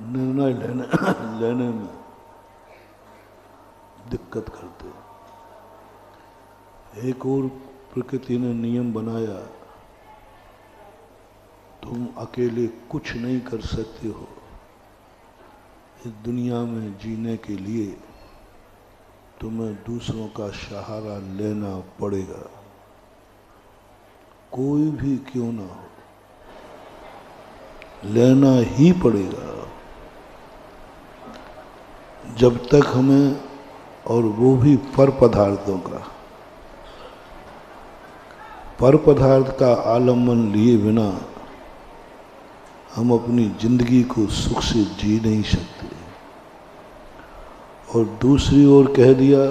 निर्णय लेने में दिक्कत करते हैं। एक और प्रकृति ने नियम बनाया, तुम अकेले कुछ नहीं कर सकते हो, इस दुनिया में जीने के लिए तुम्हें दूसरों का सहारा लेना पड़ेगा, कोई भी क्यों ना हो, लेना ही पड़ेगा। जब तक हमें, और वो भी पर पदार्थों का, पर पदार्थ का आलम्बन लिए बिना हम अपनी जिंदगी को सुख से जी नहीं सकते। और दूसरी ओर कह दिया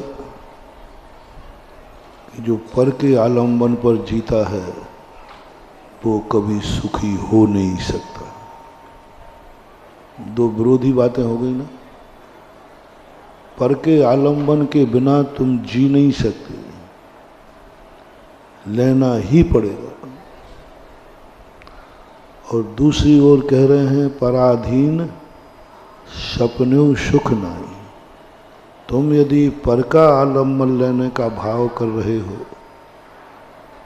कि जो पर के आलम्बन पर जीता है वो कभी सुखी हो नहीं सकता। दो विरोधी बातें हो गई ना। पर के आलम्बन के बिना तुम जी नहीं सकते, लेना ही पड़ेगा। और दूसरी ओर कह रहे हैं पराधीन सपने सुख नाई। तुम यदि पर का आलम्बन लेने का भाव कर रहे हो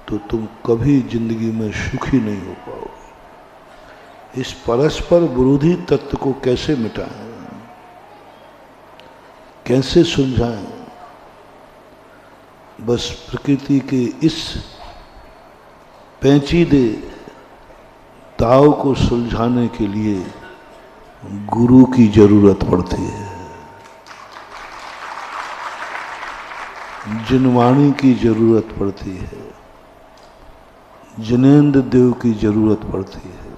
तो तुम कभी जिंदगी में सुखी नहीं हो पाओगे। इस परस्पर विरोधी तत्व को कैसे मिटाएं, कैसे सुलझाएं? बस प्रकृति के इस पेचीदे दाव को सुलझाने के लिए गुरु की जरूरत पड़ती है, जिनवाणी की जरूरत पड़ती है, जिनेन्द्र देव की जरूरत पड़ती है।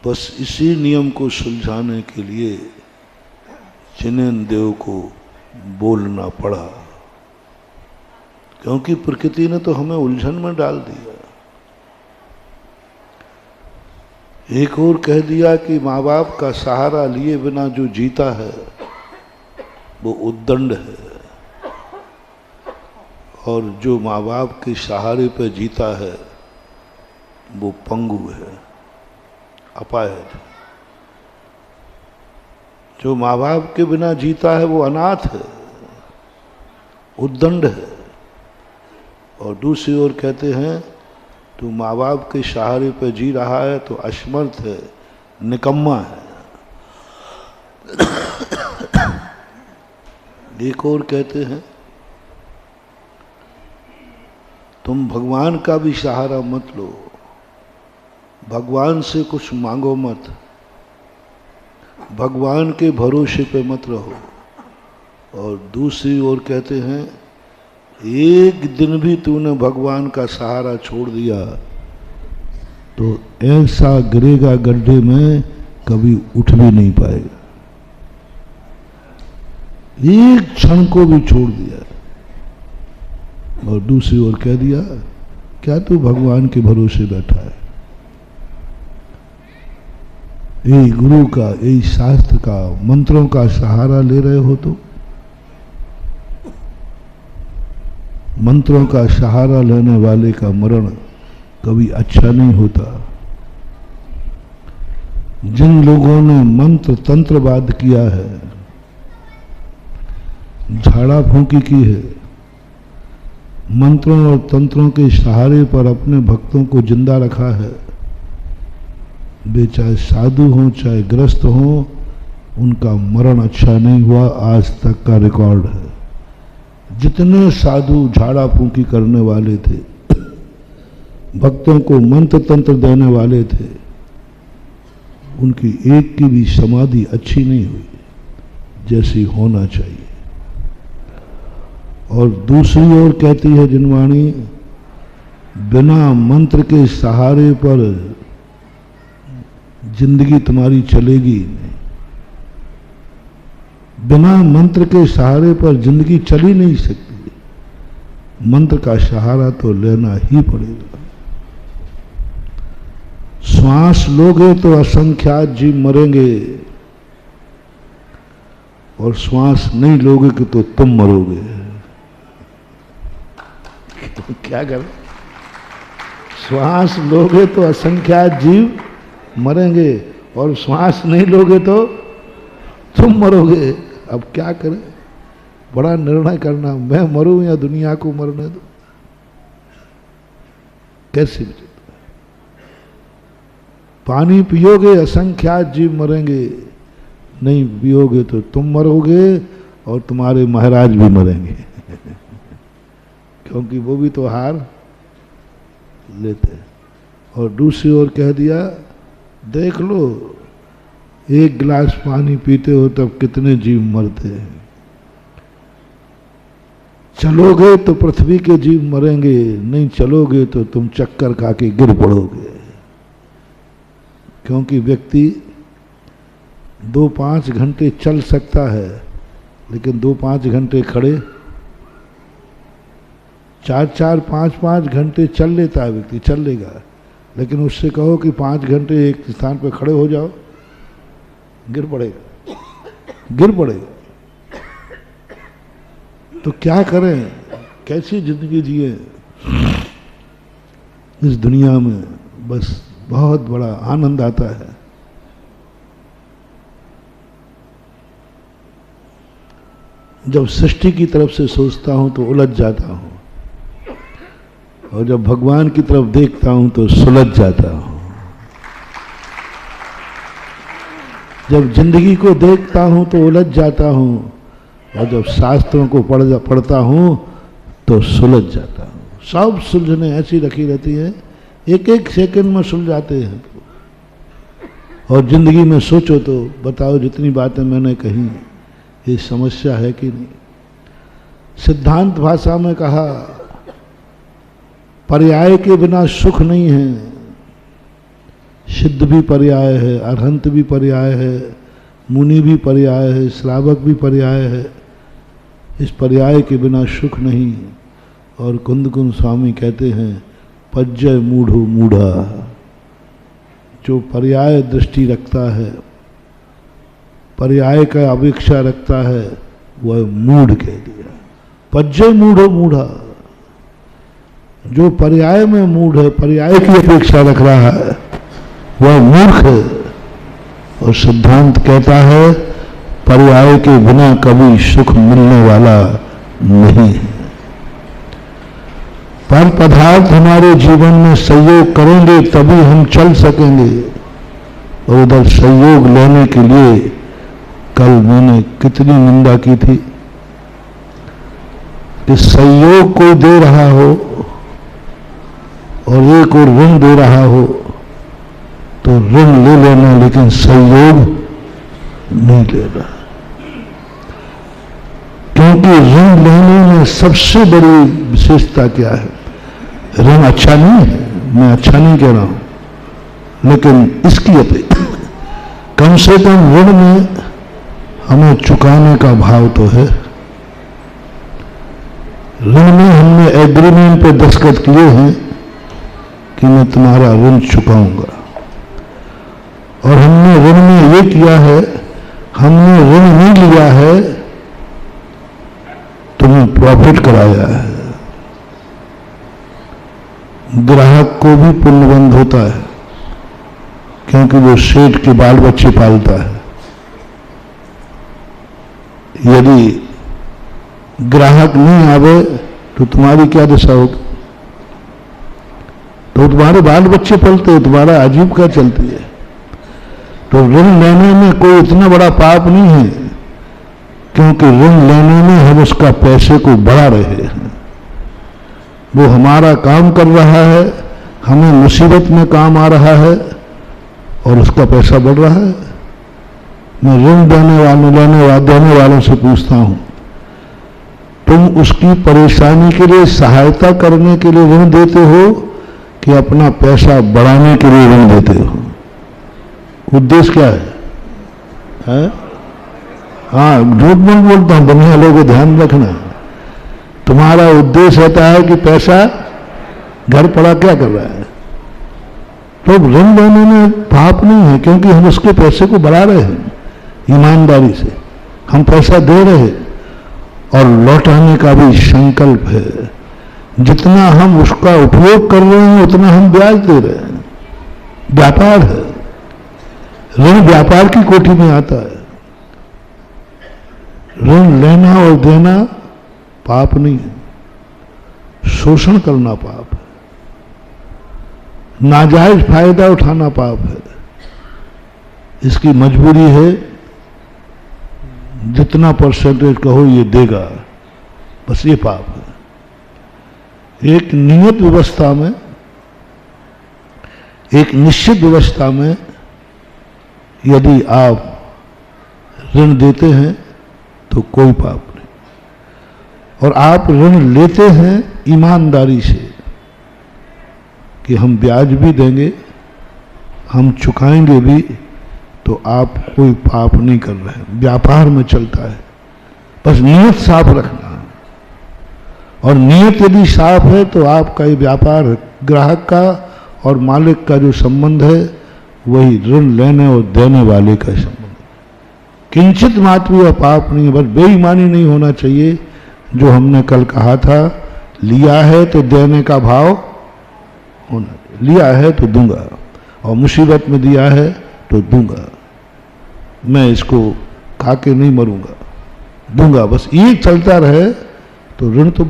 बस इसी नियम को सुलझाने के लिए जिनेन्द्र देव को बोलना पड़ा, क्योंकि प्रकृति ने तो हमें उलझन में डाल दिया। एक और कह दिया कि माँ बाप का सहारा लिए बिना जो जीता है वो उद्दंड है, और जो माँ बाप के सहारे पर जीता है वो पंगु है, अपाहिज। जो माँ बाप के बिना जीता है वो अनाथ है, उद्दंड है। और दूसरी ओर कहते हैं तू माँ बाप के सहारे पर जी रहा है तो असमर्थ है, निकम्मा है। एक और कहते हैं तुम भगवान का भी सहारा मत लो, भगवान से कुछ मांगो मत, भगवान के भरोसे पे मत रहो। और दूसरी ओर कहते हैं एक दिन भी तूने भगवान का सहारा छोड़ दिया तो ऐसा गिरेगा गड्ढे में कभी उठ भी नहीं पाएगा। एक क्षण को भी छोड़ दिया। और दूसरी ओर कह दिया क्या तू भगवान के भरोसे बैठा है? यही गुरु का, यही शास्त्र का, मंत्रों का सहारा ले रहे हो तो मंत्रों का सहारा लेने वाले का मरण कभी अच्छा नहीं होता। जिन लोगों ने मंत्र तंत्रवाद किया है, झाड़ा फूंकी की है, मंत्रों और तंत्रों के सहारे पर अपने भक्तों को जिंदा रखा है, वे चाहे साधु हों चाहे ग्रस्त हों, उनका मरण अच्छा नहीं हुआ, आज तक का रिकॉर्ड है। जितने साधु झाड़ा फूंकी करने वाले थे, भक्तों को मंत्र तंत्र देने वाले थे, उनकी एक की भी समाधि अच्छी नहीं हुई जैसी होना चाहिए। और दूसरी ओर कहती है जिनवाणी बिना मंत्र के सहारे पर जिंदगी तुम्हारी चलेगी नहीं। बिना मंत्र के सहारे पर जिंदगी चल ही नहीं सकती। मंत्र का सहारा तो लेना ही पड़ेगा। श्वास लोगे तो असंख्यात जीव मरेंगे, और श्वास नहीं लोगे तो तुम मरोगे। तो क्या करें? श्वास लोगे तो असंख्यात जीव मरेंगे, और श्वास नहीं लोगे तो तुम मरोगे। अब क्या करें, बड़ा निर्णय करना, मैं मरूं या दुनिया को मरने दो। कैसे बचे? पानी पियोगे असंख्यात जीव मरेंगे, नहीं पियोगे तो तुम मरोगे और तुम्हारे महाराज भी मरेंगे क्योंकि वो भी तो हार लेते हैं। और दूसरी ओर कह दिया, देख लो एक गिलास पानी पीते हो तब कितने जीव मरते हैं, चलोगे तो पृथ्वी के जीव मरेंगे, नहीं चलोगे तो तुम चक्कर खा के गिर पड़ोगे। क्योंकि व्यक्ति 2-5 घंटे चल सकता है, लेकिन 2-5 घंटे खड़े, 4-4, 5-5 घंटे चल लेता है व्यक्ति, चल लेगा, लेकिन उससे कहो कि 5 घंटे एक स्थान पर खड़े हो जाओ, गिर पड़ेगा, गिर पड़ेगा। तो क्या करें, कैसी जिंदगी जिए इस दुनिया में? बस बहुत बड़ा आनंद आता है। जब सृष्टि की तरफ से सोचता हूं तो उलझ जाता हूं, और जब भगवान की तरफ देखता हूं तो सुलझ जाता हूं। जब जिंदगी को देखता हूं तो उलझ जाता हूं, और जब शास्त्रों को पढ़ता हूं तो सुलझ जाता हूं। सब सुलझने ऐसी रखी रहती है, एक एक सेकंड में सुलझाते हैं। और जिंदगी में सोचो तो बताओ, जितनी बातें मैंने कही, ये समस्या है कि नहीं? सिद्धांत भाषा में कहा, पर्याय के बिना सुख नहीं है। सिद्ध भी पर्याय है, अरहंत भी पर्याय है, मुनि भी पर्याय है, श्रावक भी पर्याय है। इस पर्याय के बिना सुख नहीं। और कुंदकुंद स्वामी कहते हैं, पज्जय मूढ़ो मूढ़ा, जो पर्याय दृष्टि रखता है, पर्याय का अपेक्षा रखता है, वह मूढ़ कह दिया। पज्जय मूढ़ो मूढ़ा, जो पर्याय में मूढ़ है, पर्याय की अपेक्षा रख रहा है, वह मूर्ख है। और सिद्धांत कहता है, पर्याय के बिना कभी सुख मिलने वाला नहीं है। पर पदार्थ हमारे जीवन में सहयोग करेंगे तभी हम चल सकेंगे। और उधर सहयोग लेने के लिए कल मैंने कितनी निंदा की थी कि सहयोग कोई दे रहा हो और एक और ऋण दे रहा हो तो ऋण ले लेना, लेकिन सहयोग नहीं लेना। क्योंकि ऋण लेने में सबसे बड़ी विशेषता क्या है? ऋण अच्छा नहीं है, मैं अच्छा नहीं कह रहा हूं, लेकिन इसकी अपेक्षा कम से कम ऋण में हमें चुकाने का भाव तो है। ऋण में हमने एग्रीमेंट पे दस्तखत किए हैं कि मैं तुम्हारा ऋण चुकाऊंगा, और हमने ऋण में ये किया है, हमने ऋण नहीं लिया है, तुम्हें प्रॉफिट कराया है। ग्राहक को भी पुण्यबंध होता है, क्योंकि वो सेठ के बाल बच्चे पालता है। यदि ग्राहक नहीं आवे तो तुम्हारी क्या दशा होगी? तो तुम्हारे बाल बच्चे पलते, तुम्हारा आजीविका चलती है। तो ऋण लेने में कोई इतना बड़ा पाप नहीं है, क्योंकि ऋण लेने में हम उसका पैसे को बढ़ा रहे हैं। वो हमारा काम कर रहा है, हमें मुसीबत में काम आ रहा है, और उसका पैसा बढ़ रहा है। मैं ऋण देने वालों से पूछता हूं, तुम उसकी परेशानी के लिए सहायता करने के लिए ऋण देते हो कि अपना पैसा बढ़ाने के लिए ऋण देते हो? उद्देश्य क्या है? हाँ, झूठ मत बोलता हूं, दुनिया लोगों को ध्यान रखना। तुम्हारा उद्देश्य होता है कि पैसा घर पड़ा क्या कर रहा है? तो ऋण लेने में पाप नहीं है, क्योंकि हम उसके पैसे को बढ़ा रहे हैं ईमानदारी से। हम पैसा दे रहे और लौटाने का भी संकल्प है। जितना हम उसका उपयोग कर रहे हैं उतना हम ब्याज दे रहे हैं। व्यापार है, ऋण व्यापार की कोटि में आता है। ऋण लेना और देना पाप नहीं है, शोषण करना पाप है, नाजायज फायदा उठाना पाप है। इसकी मजबूरी है, जितना परसेंटेज कहो ये देगा, बस ये पाप है। एक नियत व्यवस्था में, एक निश्चित व्यवस्था में यदि आप ऋण देते हैं तो कोई पाप नहीं, और आप ऋण लेते हैं ईमानदारी से कि हम ब्याज भी देंगे, हम चुकाएंगे भी, तो आप कोई पाप नहीं कर रहे हैं। व्यापार में चलता है, बस नियत साफ रखना, और नियत यदि साफ है तो आपका ये व्यापार ग्राहक का और मालिक का जो संबंध है वही ऋण लेने और देने वाले का संबंध। किंचित मात्र भी पाप नहीं है, बस बेईमानी नहीं होना चाहिए। जो हमने कल कहा था, लिया है तो देने का भाव होना, लिया है तो दूंगा, और मुसीबत में दिया है तो दूंगा, मैं इसको खा के नहीं मरूंगा, दूंगा, बस ये चलता रहे तो ऋण तो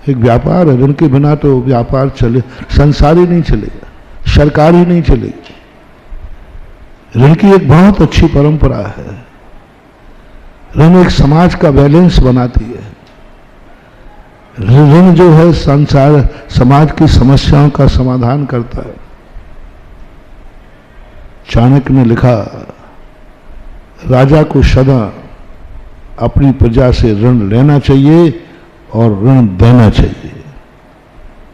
एक व्यापार है। ऋण के बिना तो व्यापार चले, संसार ही नहीं चलेगा, सरकार ही नहीं चलेगी। ऋण की एक बहुत अच्छी परंपरा है। ऋण एक समाज का बैलेंस बनाती है। ऋण जो है संसार समाज की समस्याओं का समाधान करता है। चाणक्य ने लिखा, राजा को सदा अपनी प्रजा से ऋण लेना चाहिए और ऋण देना चाहिए,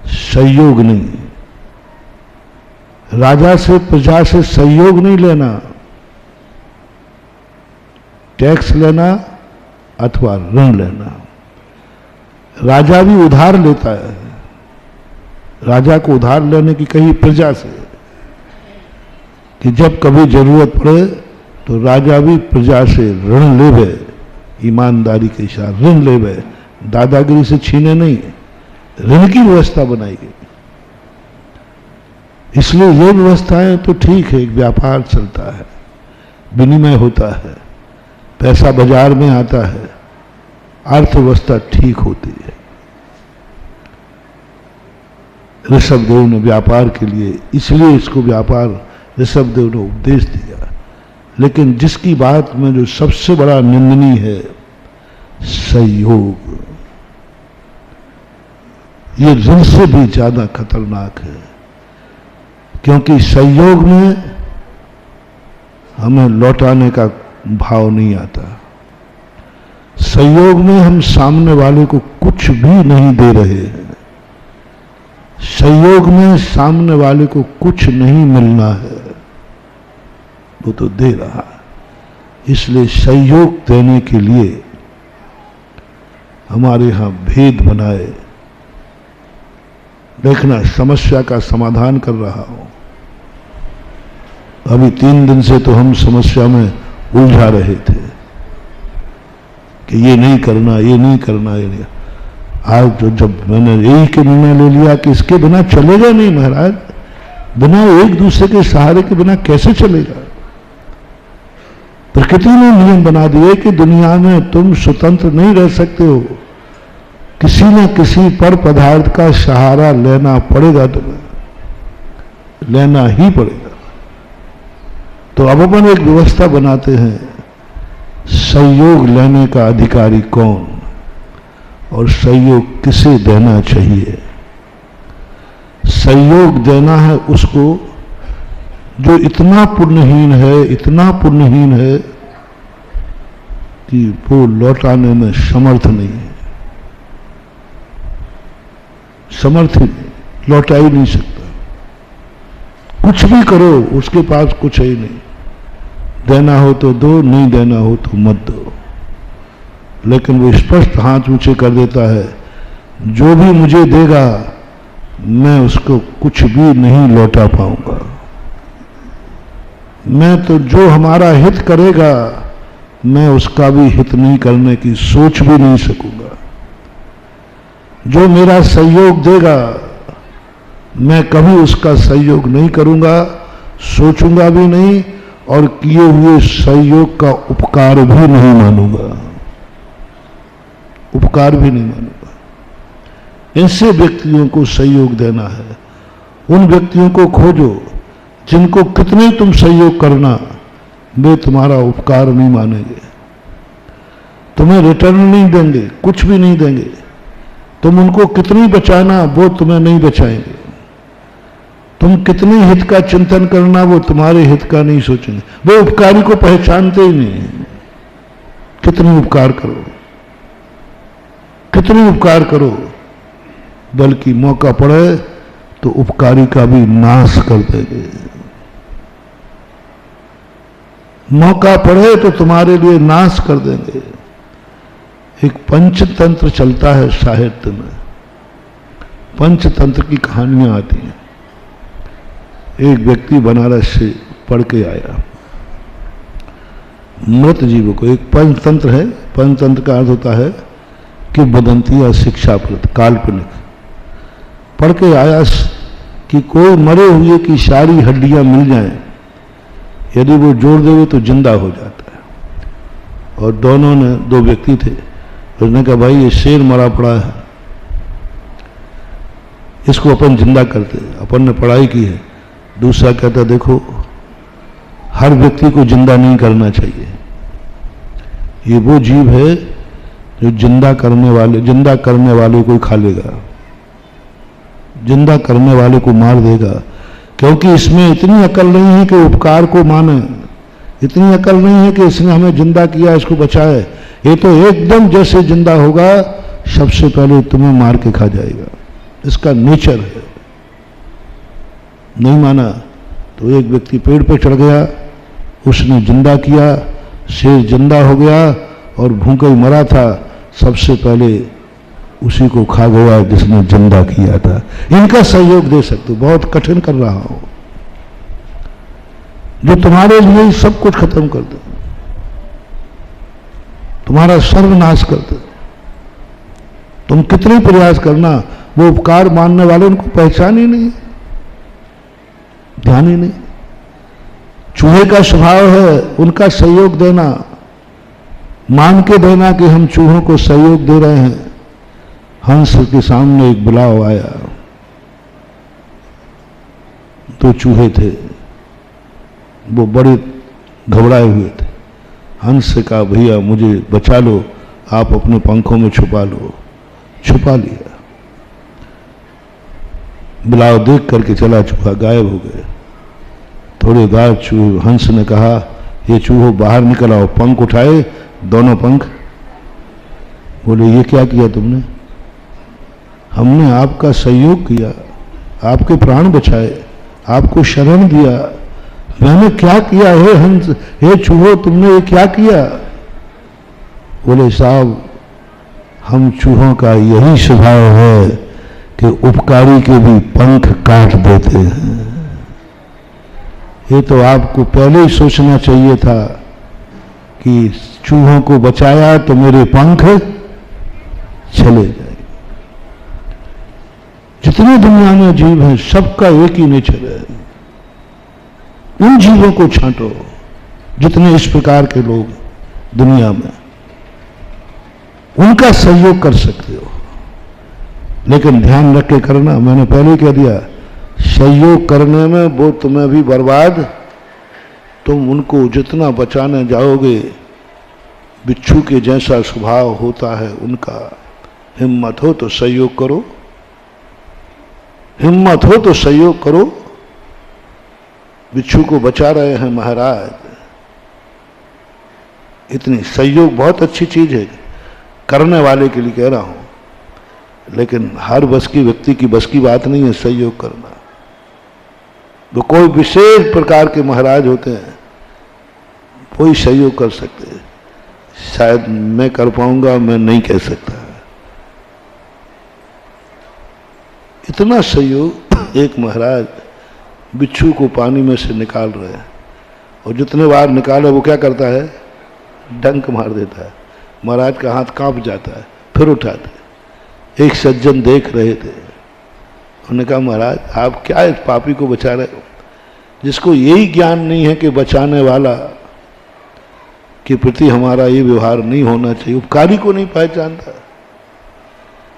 सहयोग नहीं। राजा से प्रजा से सहयोग नहीं लेना, टैक्स लेना अथवा ऋण लेना। राजा भी उधार लेता है, राजा को उधार लेने की कही प्रजा से कि जब कभी जरूरत पड़े तो राजा भी प्रजा से ऋण लेवे, ईमानदारी के साथ ऋण लेवे, दादागिरी से छीने नहीं, ऋण की व्यवस्था बनाई गई। इसलिए ये व्यवस्थाएं तो ठीक है, एक व्यापार चलता है, विनिमय होता है, पैसा बाजार में आता है, अर्थव्यवस्था ठीक होती है। ऋषभदेव ने व्यापार के लिए, इसलिए इसको व्यापार ऋषभदेव ने उपदेश दिया। लेकिन जिसकी बात में जो सबसे बड़ा निंदनीय है, सहयोग, ये ऋण से भी ज्यादा खतरनाक है, क्योंकि सहयोग में हमें लौटाने का भाव नहीं आता। सहयोग में हम सामने वाले को कुछ भी नहीं दे रहे हैं, सहयोग में सामने वाले को कुछ नहीं मिलना है, वो तो दे रहा है। इसलिए सहयोग देने के लिए हमारे यहां भेद बनाए, देखना समस्या का समाधान कर रहा हूं। अभी 3 दिन से तो हम समस्या में उलझा रहे थे कि ये नहीं करना, ये नहीं करना, ये नहीं। आज तो जब मैंने यही के निर्णय ले लिया कि इसके बिना चलेगा नहीं महाराज, बिना एक दूसरे के सहारे के बिना कैसे चलेगा। प्रकृति ने नियम बना दिए कि दुनिया में तुम स्वतंत्र नहीं रह सकते हो, किसी न किसी पर पदार्थ का सहारा लेना पड़ेगा, तुम्हें लेना ही पड़ेगा। तो अब अपन एक व्यवस्था बनाते हैं, सहयोग लेने का अधिकारी कौन और सहयोग किसे देना चाहिए। सहयोग देना है उसको जो इतना पुण्यहीन है, इतना पुण्यहीन है कि वो लौटाने में समर्थ नहीं है, समर्थ ही नहीं, लौटा ही नहीं सकता। कुछ भी करो उसके पास कुछ ही नहीं, देना हो तो दो, नहीं देना हो तो मत दो। लेकिन वो स्पष्ट हाथ ऊंचे कर देता है, जो भी मुझे देगा मैं उसको कुछ भी नहीं लौटा पाऊंगा। मैं तो जो हमारा हित करेगा मैं उसका भी हित नहीं करने की सोच भी नहीं सकूंगा। जो मेरा सहयोग देगा मैं कभी उसका सहयोग नहीं करूंगा, सोचूंगा भी नहीं, और किए हुए सहयोग का उपकार भी नहीं मानूंगा, उपकार भी नहीं मानूंगा। ऐसे व्यक्तियों को सहयोग देना है। उन व्यक्तियों को खोजो जिनको कितने तुम सहयोग करना, वे तुम्हारा उपकार नहीं मानेंगे, तुम्हें रिटर्न नहीं देंगे, कुछ भी नहीं देंगे। तुम उनको कितनी बचाना, वो तुम्हें नहीं बचाएंगे। तुम कितने हित का चिंतन करना, वो तुम्हारे हित का नहीं सोचेंगे। वो उपकारी को पहचानते ही नहीं। कितने उपकार करो, कितने उपकार करो, बल्कि मौका पड़े तो उपकारी का भी नाश कर देंगे। मौका पड़े तो तुम्हारे लिए नाश कर देंगे। एक पंचतंत्र चलता है साहित्य में, पंचतंत्र की कहानियां आती हैं। एक व्यक्ति बनारस से पढ़ के आया, मृत जीव को, एक पंचतंत्र है। पंचतंत्र का अर्थ होता है कि बदंती या शिक्षाप्रद, काल्पनिक। पढ़ के आया कि कोई मरे हुए की सारी हड्डियां मिल जाएं, यदि वो जोड़ देवे तो जिंदा हो जाता है। और दोनों ने, दो व्यक्ति थे, उसने कहा भाई ये शेर मरा पड़ा है, इसको अपन जिंदा करते। अपन ने पढ़ाई की है। दूसरा कहता देखो हर व्यक्ति को जिंदा नहीं करना चाहिए, ये वो जीव है जो जिंदा करने वाले को खा लेगा, जिंदा करने वाले को मार देगा। क्योंकि इसमें इतनी अकल नहीं है कि उपकार को माने, इतनी अकल नहीं है कि इसने हमें जिंदा किया, इसको बचाए। ये तो एकदम जैसे जिंदा होगा सबसे पहले तुम्हें मार के खा जाएगा, इसका नेचर है। नहीं माना तो एक व्यक्ति पेड़ पे चढ़ गया, उसने जिंदा किया, शेर जिंदा हो गया और भूखा ही मरा था, सबसे पहले उसी को खा गया जिसने जिंदा किया था। इनका सहयोग दे सकते हो। बहुत कठिन कर रहा हूं, जो तुम्हारे लिए सब कुछ खत्म कर दे, तुम्हारा सर्वनाश कर दे। तुम कितने प्रयास करना, वो उपकार मानने वाले उनको पहचान ही नहीं, ध्यान ही नहीं। चूहे का स्वभाव है उनका सहयोग देना, मान के देना कि हम चूहों को सहयोग दे रहे हैं। हंस के सामने एक बुलाव आया, दो चूहे थे, वो बड़े घबराए हुए थे। हंस से कहा भैया मुझे बचा लो, आप अपने पंखों में छुपा लो। छुपा लिया, बुलाव देख करके चला, चूहा गायब हो गए। थोड़ी बाद हंस ने कहा ये चूहो बाहर निकल आओ। पंख उठाए, दोनों पंख। बोले ये क्या किया तुमने? हमने आपका सहयोग किया, आपके प्राण बचाए, आपको शरण दिया। मैंने क्या किया है हंस, हे चूहो तुमने ये क्या किया? बोले साहब हम चूहों का यही स्वभाव है कि उपकारी के भी पंख काट देते हैं। ये तो आपको पहले ही सोचना चाहिए था कि चूहों को बचाया तो मेरे पंख चले जाए। जितने दुनिया में जीव हैं सबका एक ही नेचर है। उन जीवों को छांटो जितने इस प्रकार के लोग दुनिया में, उनका सहयोग कर सकते हो। लेकिन ध्यान रख के करना, मैंने पहले कह दिया, सहयोग करने में वो तुम्हें भी बर्बाद। तुम उनको जितना बचाने जाओगे, बिच्छू के जैसा स्वभाव होता है उनका। हिम्मत हो तो सहयोग करो, हिम्मत हो तो सहयोग करो। बिच्छू को बचा रहे हैं महाराज, इतनी सहयोग बहुत अच्छी चीज है, करने वाले के लिए कह रहा हूं। लेकिन हर बस की व्यक्ति की बस की बात नहीं है सहयोग करना। तो कोई विशेष प्रकार के महाराज होते हैं, कोई सहयोग कर सकते हैं। शायद मैं कर पाऊंगा, मैं नहीं कह सकता। इतना सहयोग, एक महाराज बिच्छू को पानी में से निकाल रहे हैं, और जितने बार निकाले वो क्या करता है, डंक मार देता है। महाराज का हाथ कांप जाता है, फिर उठाते। एक सज्जन देख रहे थे, उन्होंने कहा महाराज आप क्या इस पापी को बचा रहे हो? जिसको यही ज्ञान नहीं है कि बचाने वाला के प्रति हमारा ये व्यवहार नहीं होना चाहिए, उपकारी को नहीं पहचानता,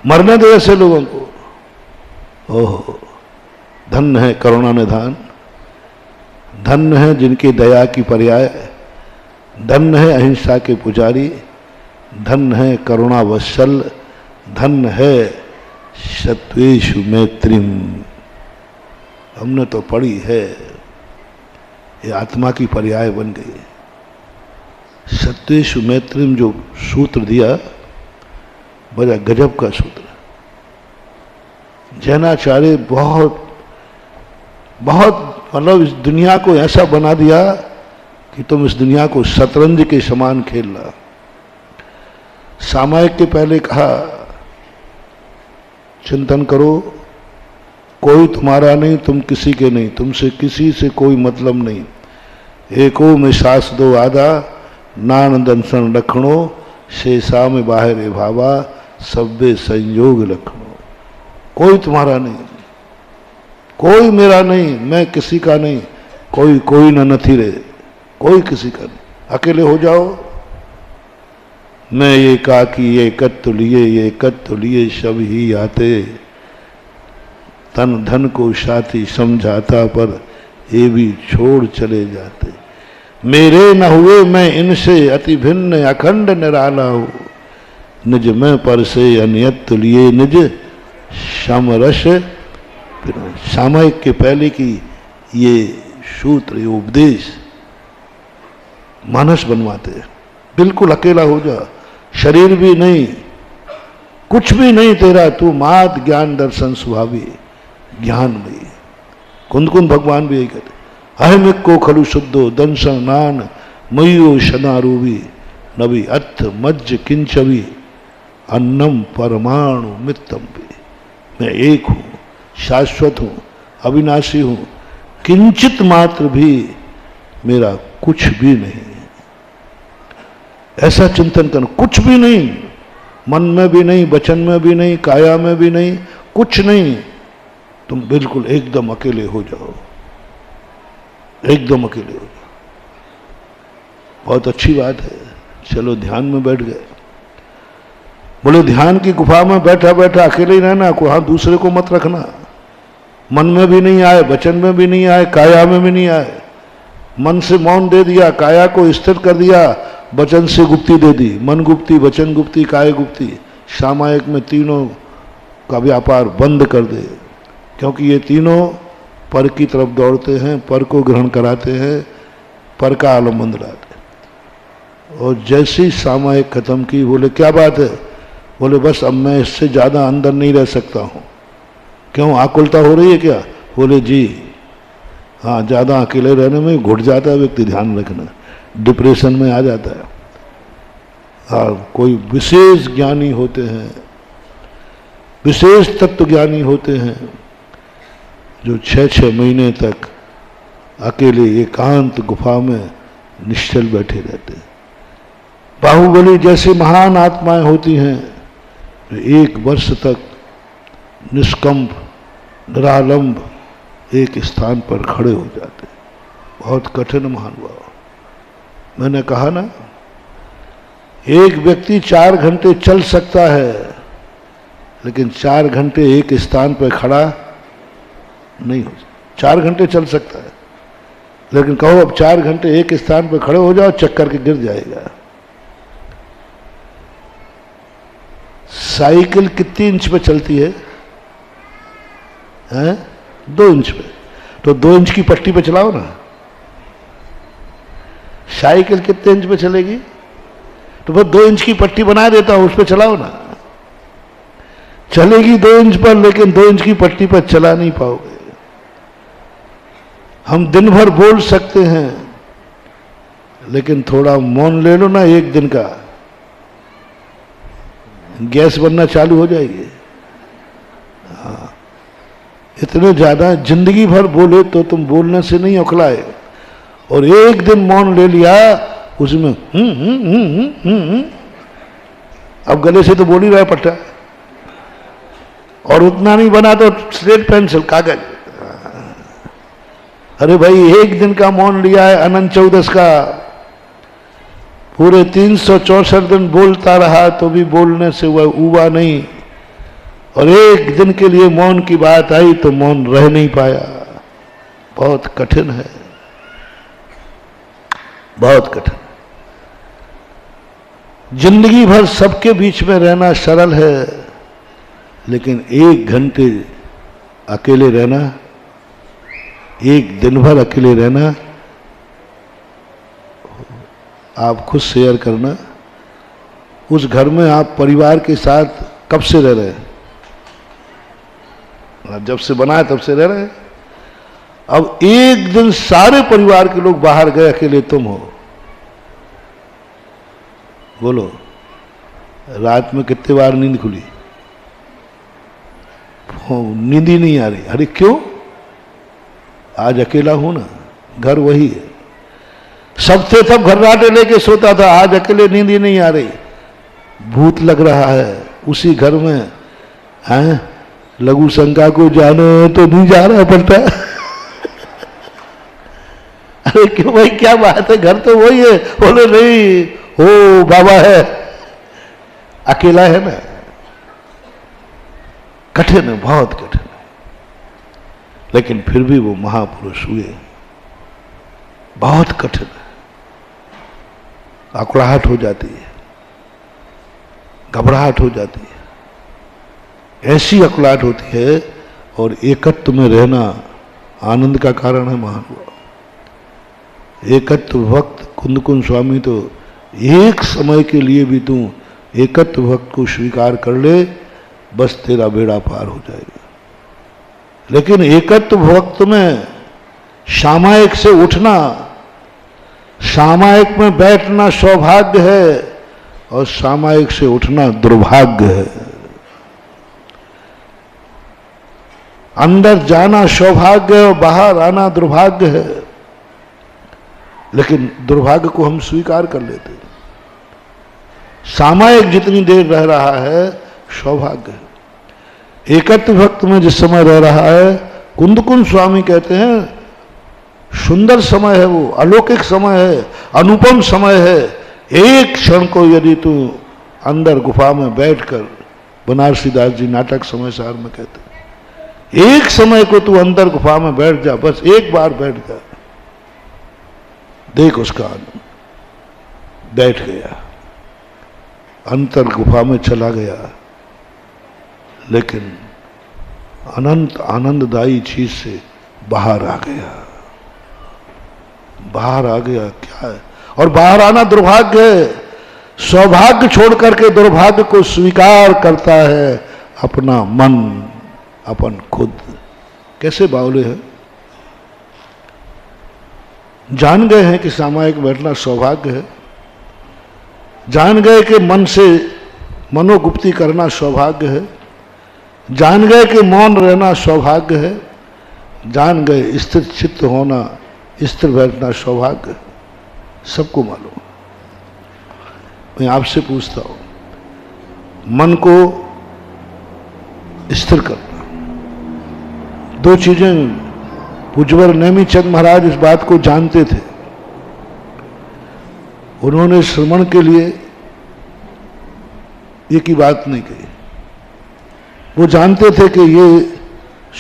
मरने दे ऐसे लोगों को। ओहो, धन्य है करुणा निधान, धन्य है जिनकी दया की पर्याय, धन्य है अहिंसा के पुजारी, धन्य है करुणा वत्सल, धन्य है सत्वेषु मैत्रीम। हमने तो पढ़ी है, ये आत्मा की पर्याय बन गई। सत्वेषु मैत्रीम जो सूत्र दिया, बड़ा गजब का सूत्र। जैनाचार्य बहुत मतलब इस दुनिया को ऐसा बना दिया कि तुम इस दुनिया को शतरंज के समान खेलना। सामायिक के पहले कहा चिंतन करो, कोई तुम्हारा नहीं, तुम किसी के नहीं, तुमसे किसी से कोई मतलब नहीं। एको में सास दो आधा, नान दंसन रखणो, शेषा में बाहर भावा, सब्बे संयोग लखणो। कोई तुम्हारा नहीं, कोई मेरा नहीं, मैं किसी का नहीं, कोई न नथी रे, कोई किसी का नहीं। अकेले हो जाओ, मैं ये काकी ये कत्त लिए सब ही आते, तन धन को साथी समझाता पर ये भी छोड़ चले जाते। मेरे न हुए मैं इनसे अति भिन्न अखंड निराला हूँ, निज मैं पर से अनियत लिए निज समरस। सामयिक के पहले की ये सूत्र, ये उपदेश मानस बनवाते हैं। बिल्कुल अकेला हो जा, शरीर भी नहीं, कुछ भी नहीं तेरा, तू मात ज्ञान दर्शन स्वभावी, ज्ञान में कुंद कुंद भगवान भी यही कहते, अहमिक को खलु शुद्धो दंशन नान मयो शनारूबी, नबी अथ मज्ज किंचवी अन्नम परमाणु मित्तम भी। मैं एक हूं, शाश्वत हूं, अविनाशी हूं, किंचित मात्र भी मेरा कुछ भी नहीं। ऐसा चिंतन करना, कुछ भी नहीं, मन में भी नहीं, वचन में भी नहीं, काया में भी नहीं, कुछ नहीं, तुम बिल्कुल एकदम अकेले हो जाओ, एकदम अकेले हो जाओ। बहुत अच्छी बात है, चलो ध्यान में बैठ गए। बोले ध्यान की गुफा में बैठा बैठा अकेले ही रहना, वहां दूसरे को मत रखना। मन में भी नहीं आए, वचन में भी नहीं आए, काया में भी नहीं आए। मन से मौन दे दिया, काया को स्थिर कर दिया, वचन से गुप्ती दे दी, मन गुप्ती, वचन गुप्ती, काय गुप्ती। सामायिक में तीनों का व्यापार बंद कर दे, क्योंकि ये तीनों पर की तरफ दौड़ते हैं, पर को ग्रहण कराते हैं, पर का आलम्बन दिलाते। और जैसे ही सामायिक खत्म की, बोले क्या बात है? बोले बस अब मैं इससे ज़्यादा अंदर नहीं रह सकता हूँ। क्यों, आकुलता हो रही है क्या? बोले जी हाँ, ज़्यादा अकेले रहने में घुट जाता है व्यक्ति, ध्यान रखना, डिप्रेशन में आ जाता है। हाँ, कोई विशेष ज्ञानी होते हैं, विशेष तत्व ज्ञानी होते हैं, जो 6-6 महीने तक अकेले एकांत गुफा में निश्चल बैठे रहते हैं। बाहुबली जैसी महान आत्माएं होती हैं, जो 1 वर्ष तक निष्कंप निरालंब एक स्थान पर खड़े हो जाते। बहुत कठिन महानुभाव। मैंने कहा ना, एक व्यक्ति 4 घंटे चल सकता है, लेकिन 4 घंटे एक स्थान पर खड़ा नहीं हो सकता। 4 घंटे चल सकता है, लेकिन कहो अब 4 घंटे एक स्थान पर खड़े हो जाओ, चक्कर के गिर जाएगा। साइकिल कितनी इंच पे चलती है? 2 इंच पे। तो 2 इंच की पट्टी पे चलाओ ना। साइकिल कितने इंच पे चलेगी? तो बस 2 इंच की पट्टी बना देता हूं, उस पर चलाओ ना। चलेगी 2 इंच पर, लेकिन 2 इंच की पट्टी पर चला नहीं पाओगे। हम दिन भर बोल सकते हैं, लेकिन थोड़ा मौन ले लो ना 1 दिन का, गैस बनना चालू हो जाएगी। हाँ, इतने ज्यादा जिंदगी भर बोले तो तुम बोलने से नहीं उखलाए, और 1 दिन मौन ले लिया, उसमें अब गले से तो बोल ही रहा है पट्टा, और उतना नहीं बना तो स्लेट पेंसिल कागज, अरे भाई, एक दिन का मौन लिया है अनंत चौदस का, पूरे 364 दिन बोलता रहा तो भी बोलने से वह उबा नहीं, और एक दिन के लिए मौन की बात आई तो मौन रह नहीं पाया। बहुत कठिन है, बहुत कठिन। जिंदगी भर सबके बीच में रहना सरल है, लेकिन 1 घंटे अकेले रहना, 1 दिन भर अकेले रहना, आप खुद शेयर करना। उस घर में आप परिवार के साथ कब से रह रहे हैं? जब से बना है तब से रह रहे हैं। अब एक दिन सारे परिवार के लोग बाहर गए, अकेले तुम हो। बोलो, रात में कितने बार नींद खुली? नींद ही नहीं आ रही। अरे क्यों? आज अकेला हूं ना, घर वही है। सब थे, सब घर्राटे लेके सोता था, आज अकेले नींद ही नहीं आ रही। भूत लग रहा है उसी घर में। हैं, लघु शंका को जानो तो नहीं जा रहा पड़ता। अरे क्यों भाई, क्या बात है, घर तो वही है। बोले नहीं, हो बाबा है, अकेला है ना। कठिन है, बहुत कठिन है, लेकिन फिर भी वो महापुरुष हुए। बहुत कठिन है, अकड़ाहट हो जाती है, घबराहट हो जाती है, ऐसी अकड़ाहट होती है। और एकत्व में रहना आनंद का कारण है महानुभाव। एकत्व भक्त कुंदकुंज स्वामी तो एक समय के लिए भी तू एकत्व भक्त को स्वीकार कर ले, बस तेरा बेड़ा पार हो जाएगा। लेकिन एकत्व भक्त में सामायिक से उठना, सामायिक में बैठना सौभाग्य है, और सामायिक से उठना दुर्भाग्य है। अंदर जाना सौभाग्य है और बाहर आना दुर्भाग्य है। लेकिन दुर्भाग्य को हम स्वीकार कर लेते हैं। सामायिक जितनी देर रह रहा है सौभाग्य है। एकत्व भक्त में जिस समय रह रहा है, कुंदकुंज स्वामी कहते हैं, सुंदर समय है वो, अलौकिक समय है, अनुपम समय है। एक क्षण को यदि तू अंदर गुफा में बैठकर, बनारसी दास जी नाटक समय सार में कहते हैं, एक समय को तू अंदर गुफा में बैठ जा, बस एक बार बैठ जा, देख उसका आनंद। बैठ गया, अंतर गुफा में चला गया, लेकिन अनंत आनंददायी चीज से बाहर आ गया। बाहर आ गया क्या है? और बाहर आना दुर्भाग्य है। सौभाग्य छोड़ करके दुर्भाग्य को स्वीकार करता है अपना मन, अपन खुद। कैसे बावले हैं, जान गए हैं कि सामायिक बैठना सौभाग्य है, जान गए कि मन से मनोगुप्ती करना सौभाग्य है, जान गए कि मौन रहना सौभाग्य है, जान गए स्थिर चित्त होना, स्थिर बैठना सौभाग्य है। सबको मालूम। मैं आपसे पूछता हूं, मन को स्थिर करना, 2 चीजें। पूज्यवर नेमीचंद महाराज इस बात को जानते थे। उन्होंने श्रवण के लिए एक ही बात नहीं कही। वो जानते थे कि ये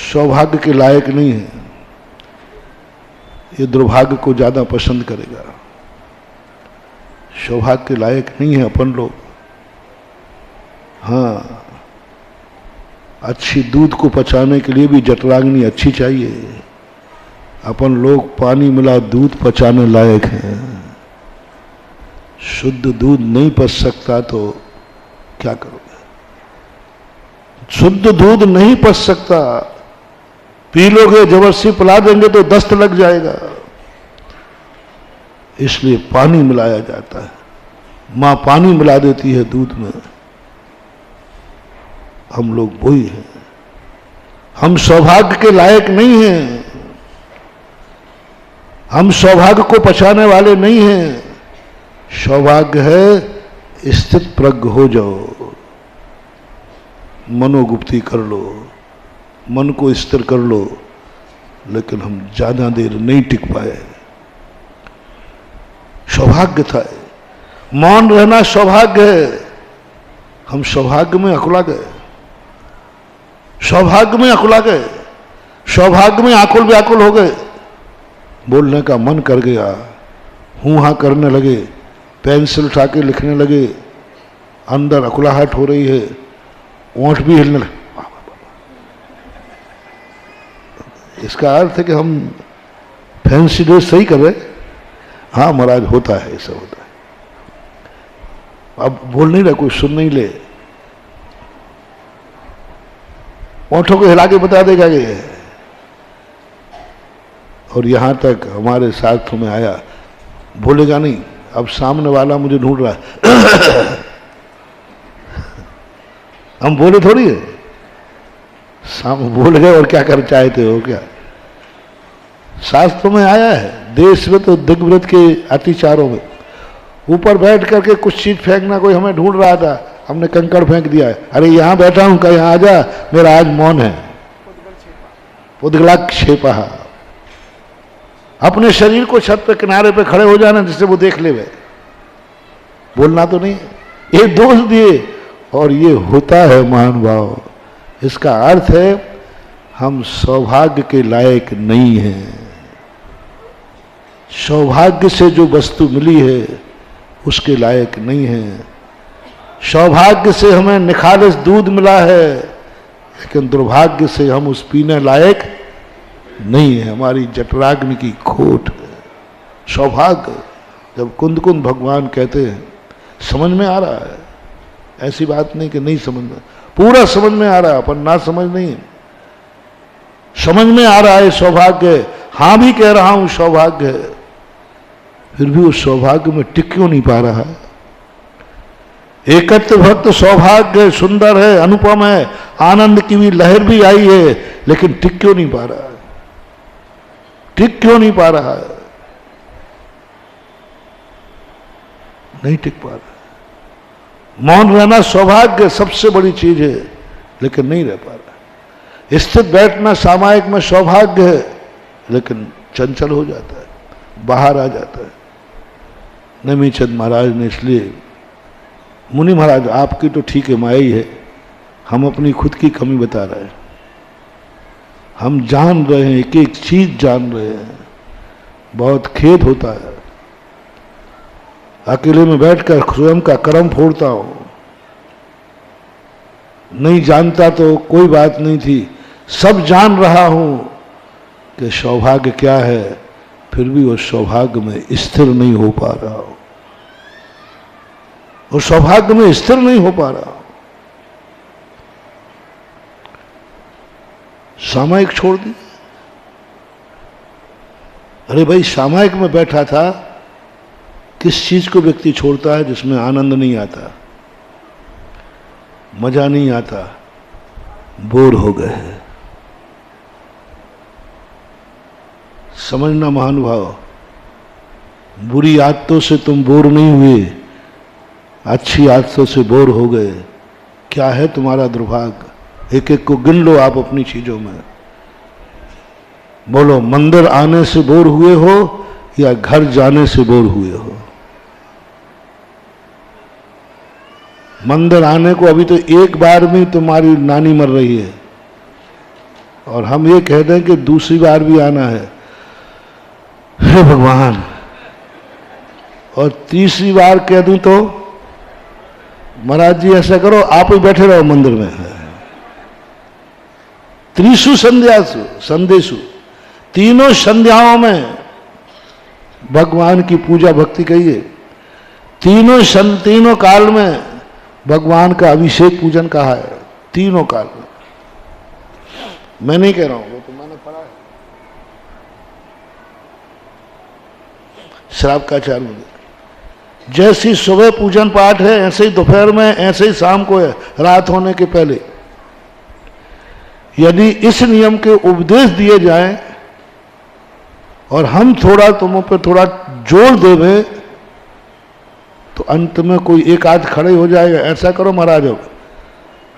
सौभाग्य के लायक नहीं है, ये दुर्भाग्य को ज्यादा पसंद करेगा। सौभाग्य के लायक नहीं है अपन लोग। हाँ, अच्छी दूध को पचाने के लिए भी जठराग्नि अच्छी चाहिए। अपन लोग पानी मिला दूध पचाने लायक हैं। शुद्ध दूध नहीं पच सकता तो क्या करोगे? शुद्ध दूध नहीं पच सकता, पी लोगे, जबरदस्ती पिला देंगे तो दस्त लग जाएगा। इसलिए पानी मिलाया जाता है। मां पानी मिला देती है दूध में। हम लोग वही हैं। हम सौभाग्य के लायक नहीं हैं, हम सौभाग्य को पचाने वाले नहीं हैं। सौभाग्य है स्थित प्रज्ञ हो जाओ, मनोगुप्ती कर लो, मन को स्थिर कर लो, लेकिन हम ज्यादा देर नहीं टिक पाए। सौभाग्य था, मौन रहना सौभाग्य है। हम सौभाग्य में अकुला गए, सौभाग्य में अकुला गए, सौभाग्य में आकुल व्याकुल हो गए। बोलने का मन कर गया, हूं हां करने लगे, पेंसिल उठा के लिखने लगे, अंदर अकुलाहट हो रही है, ओंठ भी हिलने लगे। इसका अर्थ है कि हम फैंसी ड्रेस सही कर रहे। हाँ महाराज, होता है, ऐसा होता है। अब बोल नहीं रहा, कोई सुन नहीं ले, ओंठों को हिला के बता देगा ये। और यहां तक हमारे साथ में आया, बोलेगा नहीं, अब सामने वाला मुझे ढूंढ रहा है। हम बोले थोड़ी है, सामने बोल गए और क्या कर चाहते हो क्या। शास्त्रों में आया है, देश में तो दिग्व्रत के अतिचारों में ऊपर बैठ करके कुछ चीज फेंकना, कोई हमें ढूंढ रहा था, हमने कंकड़ फेंक दिया है। अरे यहां बैठा हूं, कहीं आ जा, मेरा आज मौन है। पुद्गलाक्षेपा, अपने शरीर को छत पे किनारे पे खड़े हो जाना जिससे वो देख ले, वे बोलना तो नहीं। ये दोष दिए और ये होता है महान भाव। इसका अर्थ है हम सौभाग्य के लायक नहीं हैं। सौभाग्य से जो वस्तु मिली है उसके लायक नहीं है। सौभाग्य से हमें निखालिस दूध मिला है, लेकिन दुर्भाग्य से हम उस पीने लायक नहीं है। हमारी जठराग्नि की खोट है। सौभाग्य, जब कुंद कुंद भगवान कहते हैं, समझ में आ रहा है, ऐसी बात नहीं कि नहीं समझ में, पूरा समझ में आ रहा है, पर ना समझ नहीं है। समझ में आ रहा है सौभाग्य, हां भी कह रहा हूं सौभाग्य है, फिर भी उस सौभाग्य में टिक क्यों नहीं पा रहा है। एकत्र भक्त सौभाग्य सुंदर है, अनुपम है, आनंद की भी लहर भी आई है, लेकिन टिक क्यों नहीं पा रहा है, टिक क्यों नहीं पा रहा है, नहीं टिक पा रहा। मौन रहना सौभाग्य सबसे बड़ी चीज है, लेकिन नहीं रह पा रहा। स्थित बैठना सामायिक में सौभाग्य है, लेकिन चंचल हो जाता है, बाहर आ जाता है। नमीचंद महाराज ने इसलिए, मुनि महाराज आपकी तो ठीक है माया ही है, हम अपनी खुद की कमी बता रहे हैं। हम जान रहे हैं, एक एक चीज जान रहे हैं, बहुत खेद होता है। अकेले में बैठकर स्वयं का कर्म फोड़ता हूं। नहीं जानता तो कोई बात नहीं थी, सब जान रहा हूं कि सौभाग्य क्या है, फिर भी उस सौभाग्य में स्थिर नहीं हो पा रहा हूं, उस सौभाग्य में स्थिर नहीं हो पा रहा हूं। सामायिक छोड़ दी। अरे भाई, सामायिक में बैठा था, किस चीज को व्यक्ति छोड़ता है जिसमें आनंद नहीं आता, मजा नहीं आता, बोर हो गए। समझना महानुभाव, बुरी आदतों से तुम बोर नहीं हुए, अच्छी आदतों से बोर हो गए। क्या है तुम्हारा दुर्भाग्य, एक एक को गिन लो आप अपनी चीजों में। बोलो, मंदिर आने से बोर हुए हो या घर जाने से बोर हुए हो। मंदिर आने को अभी तो एक बार में तुम्हारी नानी मर रही है, और हम ये कह दें कि दूसरी बार भी आना है, हे भगवान, और तीसरी बार कह दूं तो महाराज जी ऐसा करो, आप ही बैठे रहो मंदिर में। त्रिशु संध्यासु संदेशु, तीनों संध्याओं में भगवान की पूजा भक्ति कहिए। तीनों काल में भगवान का अभिषेक पूजन कहा है, तीनों काल में। मैं नहीं कह रहा हूं, वो तो मैंने पढ़ा है श्रावकाचार्य में। जैसी सुबह पूजन पाठ है, ऐसे ही दोपहर में, ऐसे ही शाम को है, रात होने के पहले। यदि इस नियम के उपदेश दिए जाएं और हम थोड़ा तुमों पे थोड़ा जोर देवें, तो अंत में कोई एक आध खड़े हो जाएगा। ऐसा करो महाराज,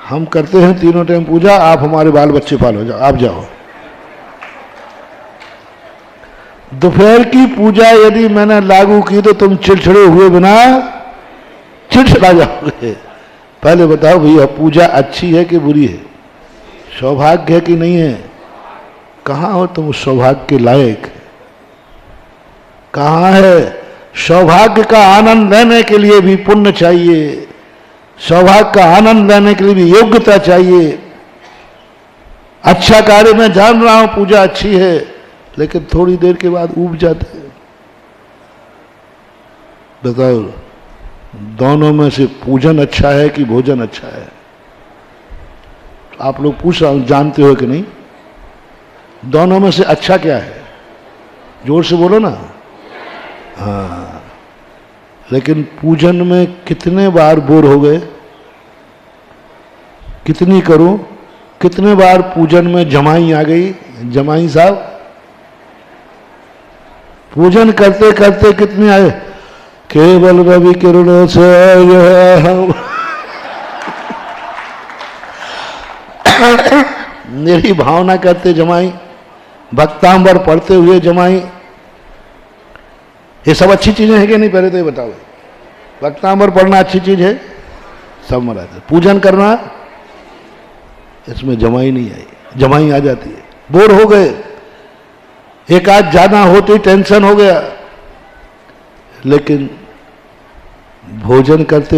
हम करते हैं तीनों टाइम पूजा, आप हमारे बाल बच्चे पालो, जाओ, आप जाओ। दोपहर की पूजा यदि मैंने लागू की तो तुम चिड़चिड़े हुए बिना चिड़चिड़ा जाओगे। पहले बताओ भैया, पूजा अच्छी है कि बुरी है? सौभाग्य है कि नहीं है? कहाँ हो तुम उस सौभाग्य के लायक? कहाँ है? सौभाग्य का आनंद लेने के लिए भी पुण्य चाहिए, सौभाग्य का आनंद लेने के लिए भी योग्यता चाहिए। अच्छा कार्य मैं जान रहा हूं, पूजा अच्छी है, लेकिन थोड़ी देर के बाद ऊब जाते हैं। बताओ, दोनों में से पूजन अच्छा है कि भोजन अच्छा है? आप लोग पूछ रहा हूं, जानते हो कि नहीं? दोनों में से अच्छा क्या है? जोर से बोलो ना। हाँ, लेकिन पूजन में कितने बार बोर हो गए? कितनी करूं? कितने बार पूजन में जमाई आ गई? जमाई साहब पूजन करते करते कितने आए? केवल रवि किरणों से मेरी भावना करते जमाई, भक्तांबर पढ़ते हुए जमाई। ये सब अच्छी चीजें हैं कि नहीं? पहले तो ये बताओ, भक्तांबर पढ़ना अच्छी चीज है? सब महाराज पूजन करना, इसमें जमाई नहीं आई, जमाई आ जाती है। बोर हो गए, एक आध ज्यादा होते ही टेंशन हो गया, लेकिन भोजन करते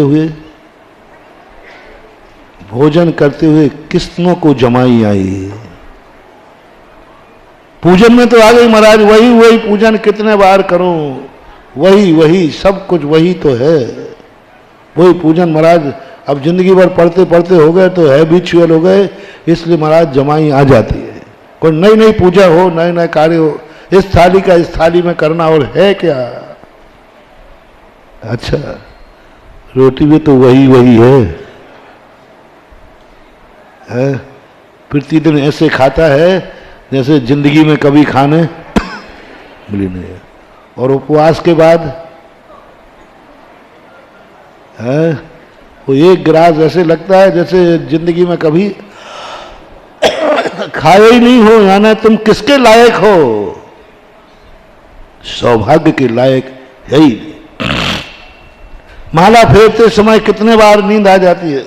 हुए कितनों को जमाई आई। पूजन में तो आ गई महाराज, वही पूजन कितने बार करूं, वही सब कुछ वही तो है, वही पूजन महाराज। अब जिंदगी भर पढ़ते पढ़ते हो गए तो हैबिचुअल हो गए, इसलिए महाराज जमाई आ जाती है। कोई नई नई पूजा हो, नए नए कार्य हो, इस थाली का इस थाली में करना, और है क्या? अच्छा, रोटी भी तो वही है? प्रतिदिन ऐसे खाता है जैसे जिंदगी में कभी खाने मिली नहीं है। और उपवास के बाद है वो एक गिलास ऐसे लगता है जैसे जिंदगी में कभी खाए ही नहीं हो। यानी तुम किसके लायक हो? सौभाग्य के लायक है ही नहीं। माला फेरते समय कितने बार नींद आ जाती है?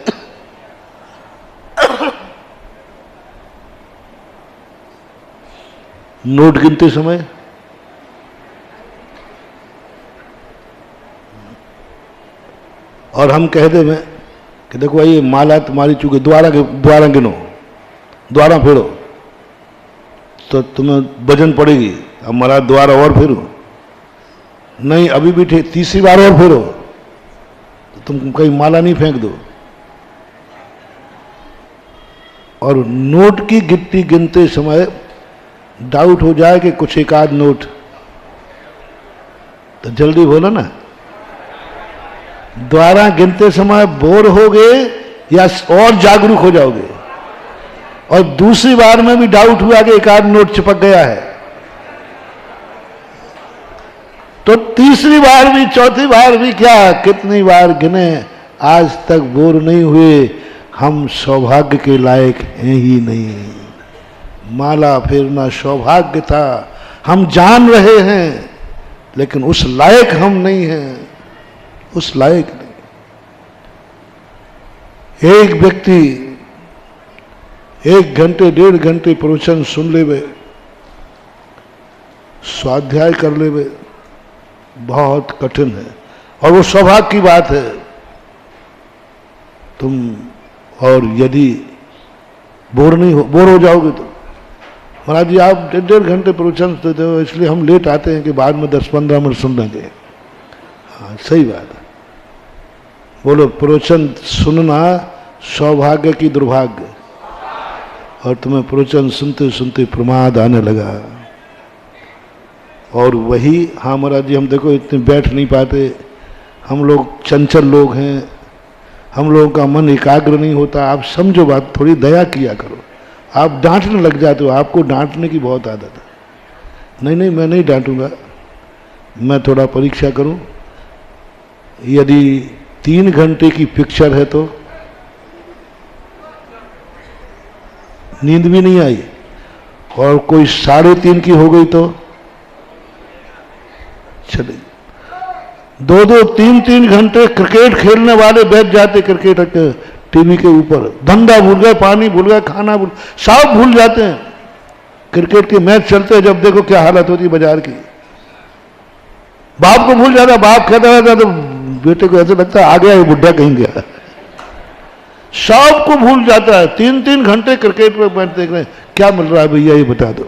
नोट गिनते समय और हम कह दे में कि देखो ये माला तुम्हारी चूंकि द्वारा गिनो, द्वारा फेरो, तो तुम्हें वजन पड़ेगी। अब महाराज द्वारा और फेरो, नहीं अभी भी ठीक, तीसरी बार और फेरो, तो तुम कहीं माला नहीं फेंक दो। और नोट की गिनती गिनते समय डाउट हो जाए कि कुछ एक आध नोट, तो जल्दी बोलो ना। द्वारा गिनते समय बोर हो गए या और जागरूक हो जाओगे? और दूसरी बार में भी डाउट हुआ कि एक आध नोट चिपक गया है, तो तीसरी बार भी, चौथी बार भी, क्या कितनी बार गिने, आज तक बोर नहीं हुए। हम सौभाग्य के लायक हैं ही नहीं। माला फेरना सौभाग्य था, हम जान रहे हैं, लेकिन उस लायक हम नहीं हैं, उस लायक नहीं। एक व्यक्ति 1 घंटे 1.5 घंटे प्रवचन सुन लेवे, स्वाध्याय कर लेवे, बहुत कठिन है। और वो सौभाग्य की बात है। तुम और यदि बोर हो जाओगे तो महाराज जी आप 1.5 घंटे प्रवचन देते हो, इसलिए हम लेट आते हैं कि बाद में 10-15 मिनट सुन लेंगे। हाँ सही बात है। बोलो, प्रवचन सुनना सौभाग्य की दुर्भाग्य? और तुम्हें प्रवचन सुनते सुनते प्रमाद आने लगा। और वही, हाँ महाराज जी हम देखो इतने बैठ नहीं पाते, हम लोग चंचल लोग हैं, हम लोगों का मन एकाग्र नहीं होता। आप समझो बात, थोड़ी दया किया करो। आप डांटने लग जाते हो, आपको डांटने की बहुत आदत है। नहीं मैं नहीं डांटूंगा, मैं थोड़ा परीक्षा करूं। यदि 3 घंटे की पिक्चर है तो नींद भी नहीं आई, और कोई 3:30 की हो गई तो चले 2-2, 3-3 घंटे क्रिकेट खेलने वाले बैठ जाते क्रिकेट के टीवी के ऊपर, धंधा भूल गए, पानी भूल गए, खाना भूल, सब भूल जाते हैं। क्रिकेट के मैच चलते हैं, जब देखो क्या हालत होती है बाजार की। बाप को भूल जाता, बाप कहता रहता तो बेटे को ऐसा लगता है आ गया ये बुढ़ा कहीं गया। सबको भूल जाता है। 3-3 घंटे क्रिकेट में मैच देख रहे हैं, क्या मिल रहा है भैया ये बता दो।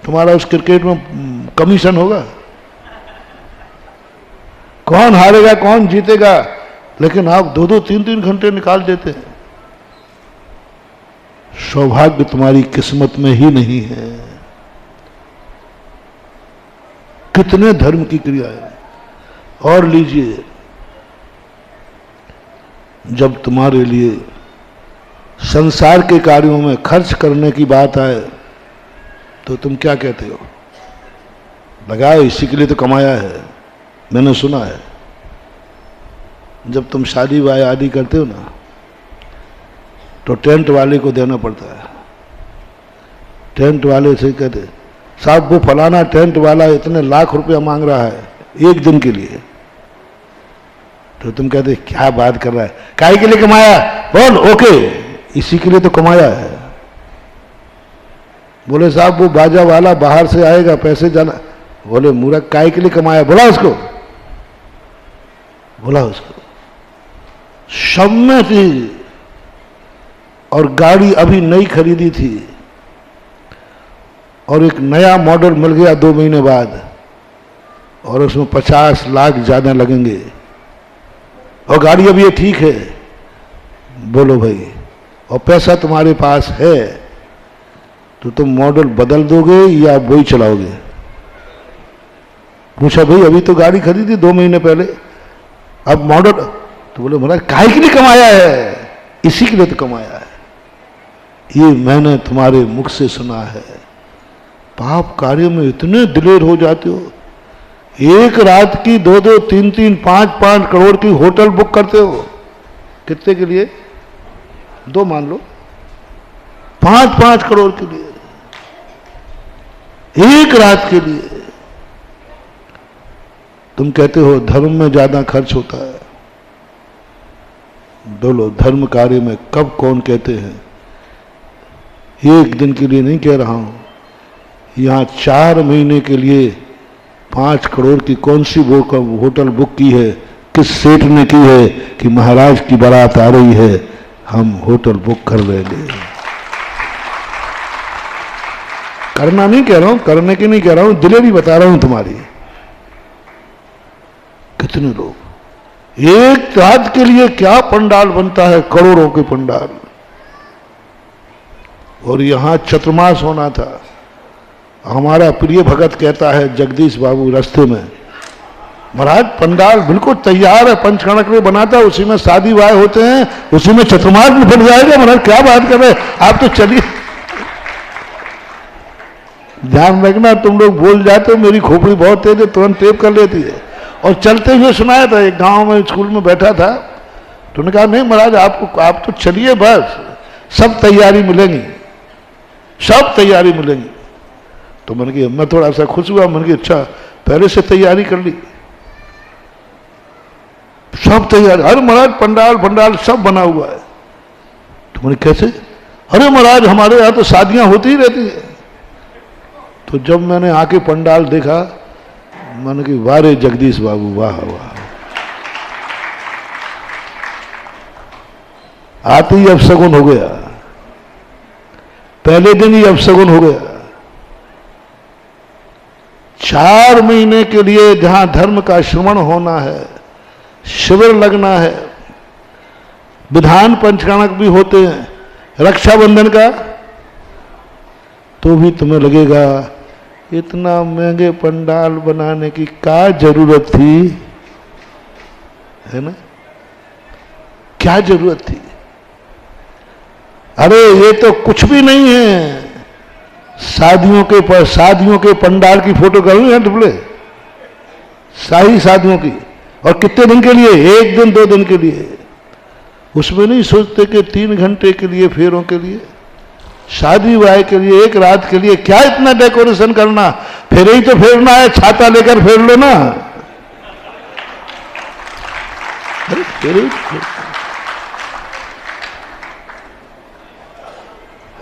तुम्हारा उस क्रिकेट में कमीशन होगा, कौन हारेगा कौन जीतेगा, लेकिन आप 2-2, 3-3 घंटे निकाल देते हैं। सौभाग्य तुम्हारी किस्मत में ही नहीं है। कितने धर्म की क्रिया है। और लीजिए, जब तुम्हारे लिए संसार के कार्यों में खर्च करने की बात आए तो तुम क्या कहते हो? लगाओ, इसी के लिए तो कमाया है। मैंने सुना है जब तुम शादी ब्याह आदि करते हो ना तो टेंट वाले को देना पड़ता है। टेंट वाले से कहते साहब वो फलाना टेंट वाला इतने लाख रुपया मांग रहा है एक दिन के लिए, तो तुम कहते क्या बात कर रहा है, काहे के लिए कमाया? बोल ओके, इसी के लिए तो कमाया है। बोले साहब वो बाजा वाला बाहर से आएगा पैसे जाना, बोले मूर्ख काहे के लिए कमाया? बोला उसको, बोला उसको। सब में थी और गाड़ी अभी नई खरीदी थी और एक नया मॉडल मिल गया 2 महीने बाद और उसमें 50 लाख ज्यादा लगेंगे और गाड़ी अब ये ठीक है। बोलो भाई, और पैसा तुम्हारे पास है तो तुम मॉडल बदल दोगे या वही चलाओगे? पूछा भाई अभी तो गाड़ी खरीदी 2 महीने पहले, अब मॉडल, तो बोले महाराज काहे के लिए कमाया है? इसी के लिए तो कमाया है। ये मैंने तुम्हारे मुख से सुना है। पाप कार्य में इतने दिलेर हो जाते हो, एक रात की 2-2, 3-3, 5-5 करोड़ की होटल बुक करते हो। कितने के लिए? 2 मान लो, 5-5 करोड़ के लिए एक रात के लिए। तुम कहते हो धर्म में ज्यादा खर्च होता है। बोलो धर्म कार्य में कब कौन कहते हैं? एक दिन के लिए नहीं कह रहा हूं, यहां 4 महीने के लिए 5 करोड़ की कौन सी होटल बुक की है? किस सेठ ने की है कि महाराज की बारात आ रही है, हम होटल बुक कर लेंगे। करना नहीं कह रहा हूं, करने की नहीं कह रहा हूं, दिलेरी बता रहा हूं तुम्हारी। कितने लोग एक रात के लिए क्या पंडाल बनता है, करोड़ों के पंडाल। और यहां चतुर्मास होना था। हमारा प्रिय भगत कहता है जगदीश बाबू रास्ते में, महाराज पंडाल बिल्कुल तैयार है, पंचकणक में बनाता है, उसी में शादी ब्याह होते हैं, उसी में चतुर्मास में फट जाएगा। महाराज क्या बात कर रहे हैं आप, तो चलिए। ध्यान रखना, तुम लोग बोल जाते हो, मेरी खोपड़ी बहुत तेज है, तुरंत टेप कर लेती है। और चलते हुए सुनाया था, एक गांव में स्कूल में बैठा था, तो उन्होंने कहा नहीं महाराज आप तो चलिए, बस सब तैयारी मिलेंगी, सब तैयारी मिलेंगी। तो मैंने कहा, मैं थोड़ा सा खुश हुआ, मैंने कहा अच्छा पहले से तैयारी कर ली, सब तैयारी। अरे महाराज पंडाल सब बना हुआ है। तो मैंने कैसे? अरे महाराज हमारे यहाँ तो शादियां होती ही रहती है। तो जब मैंने आके पंडाल देखा, मैंने कहा वाह रे जगदीश बाबू, वाह वाह, आते ही अपशगुन हो गया, पहले दिन ही अपशगुन हो गया। 4 महीने के लिए जहां धर्म का श्रवण होना है, शिविर लगना है, विधान पंचकणक भी होते हैं, रक्षाबंधन का, तो भी तुम्हें लगेगा इतना महंगे पंडाल बनाने की क्या जरूरत थी, है ना? क्या जरूरत थी? अरे ये तो कुछ भी नहीं है। शादियों के पंडाल की फोटो करूं है डुबले, शाही शादियों की, और कितने दिन के लिए? 1 दिन 2 दिन के लिए। उसमें नहीं सोचते कि 3 घंटे के लिए फेरों के लिए शादी ब्याह के लिए एक रात के लिए क्या इतना डेकोरेशन करना, फिर ही तो फेरना है, छाता लेकर फेर लो ना। अरे फिर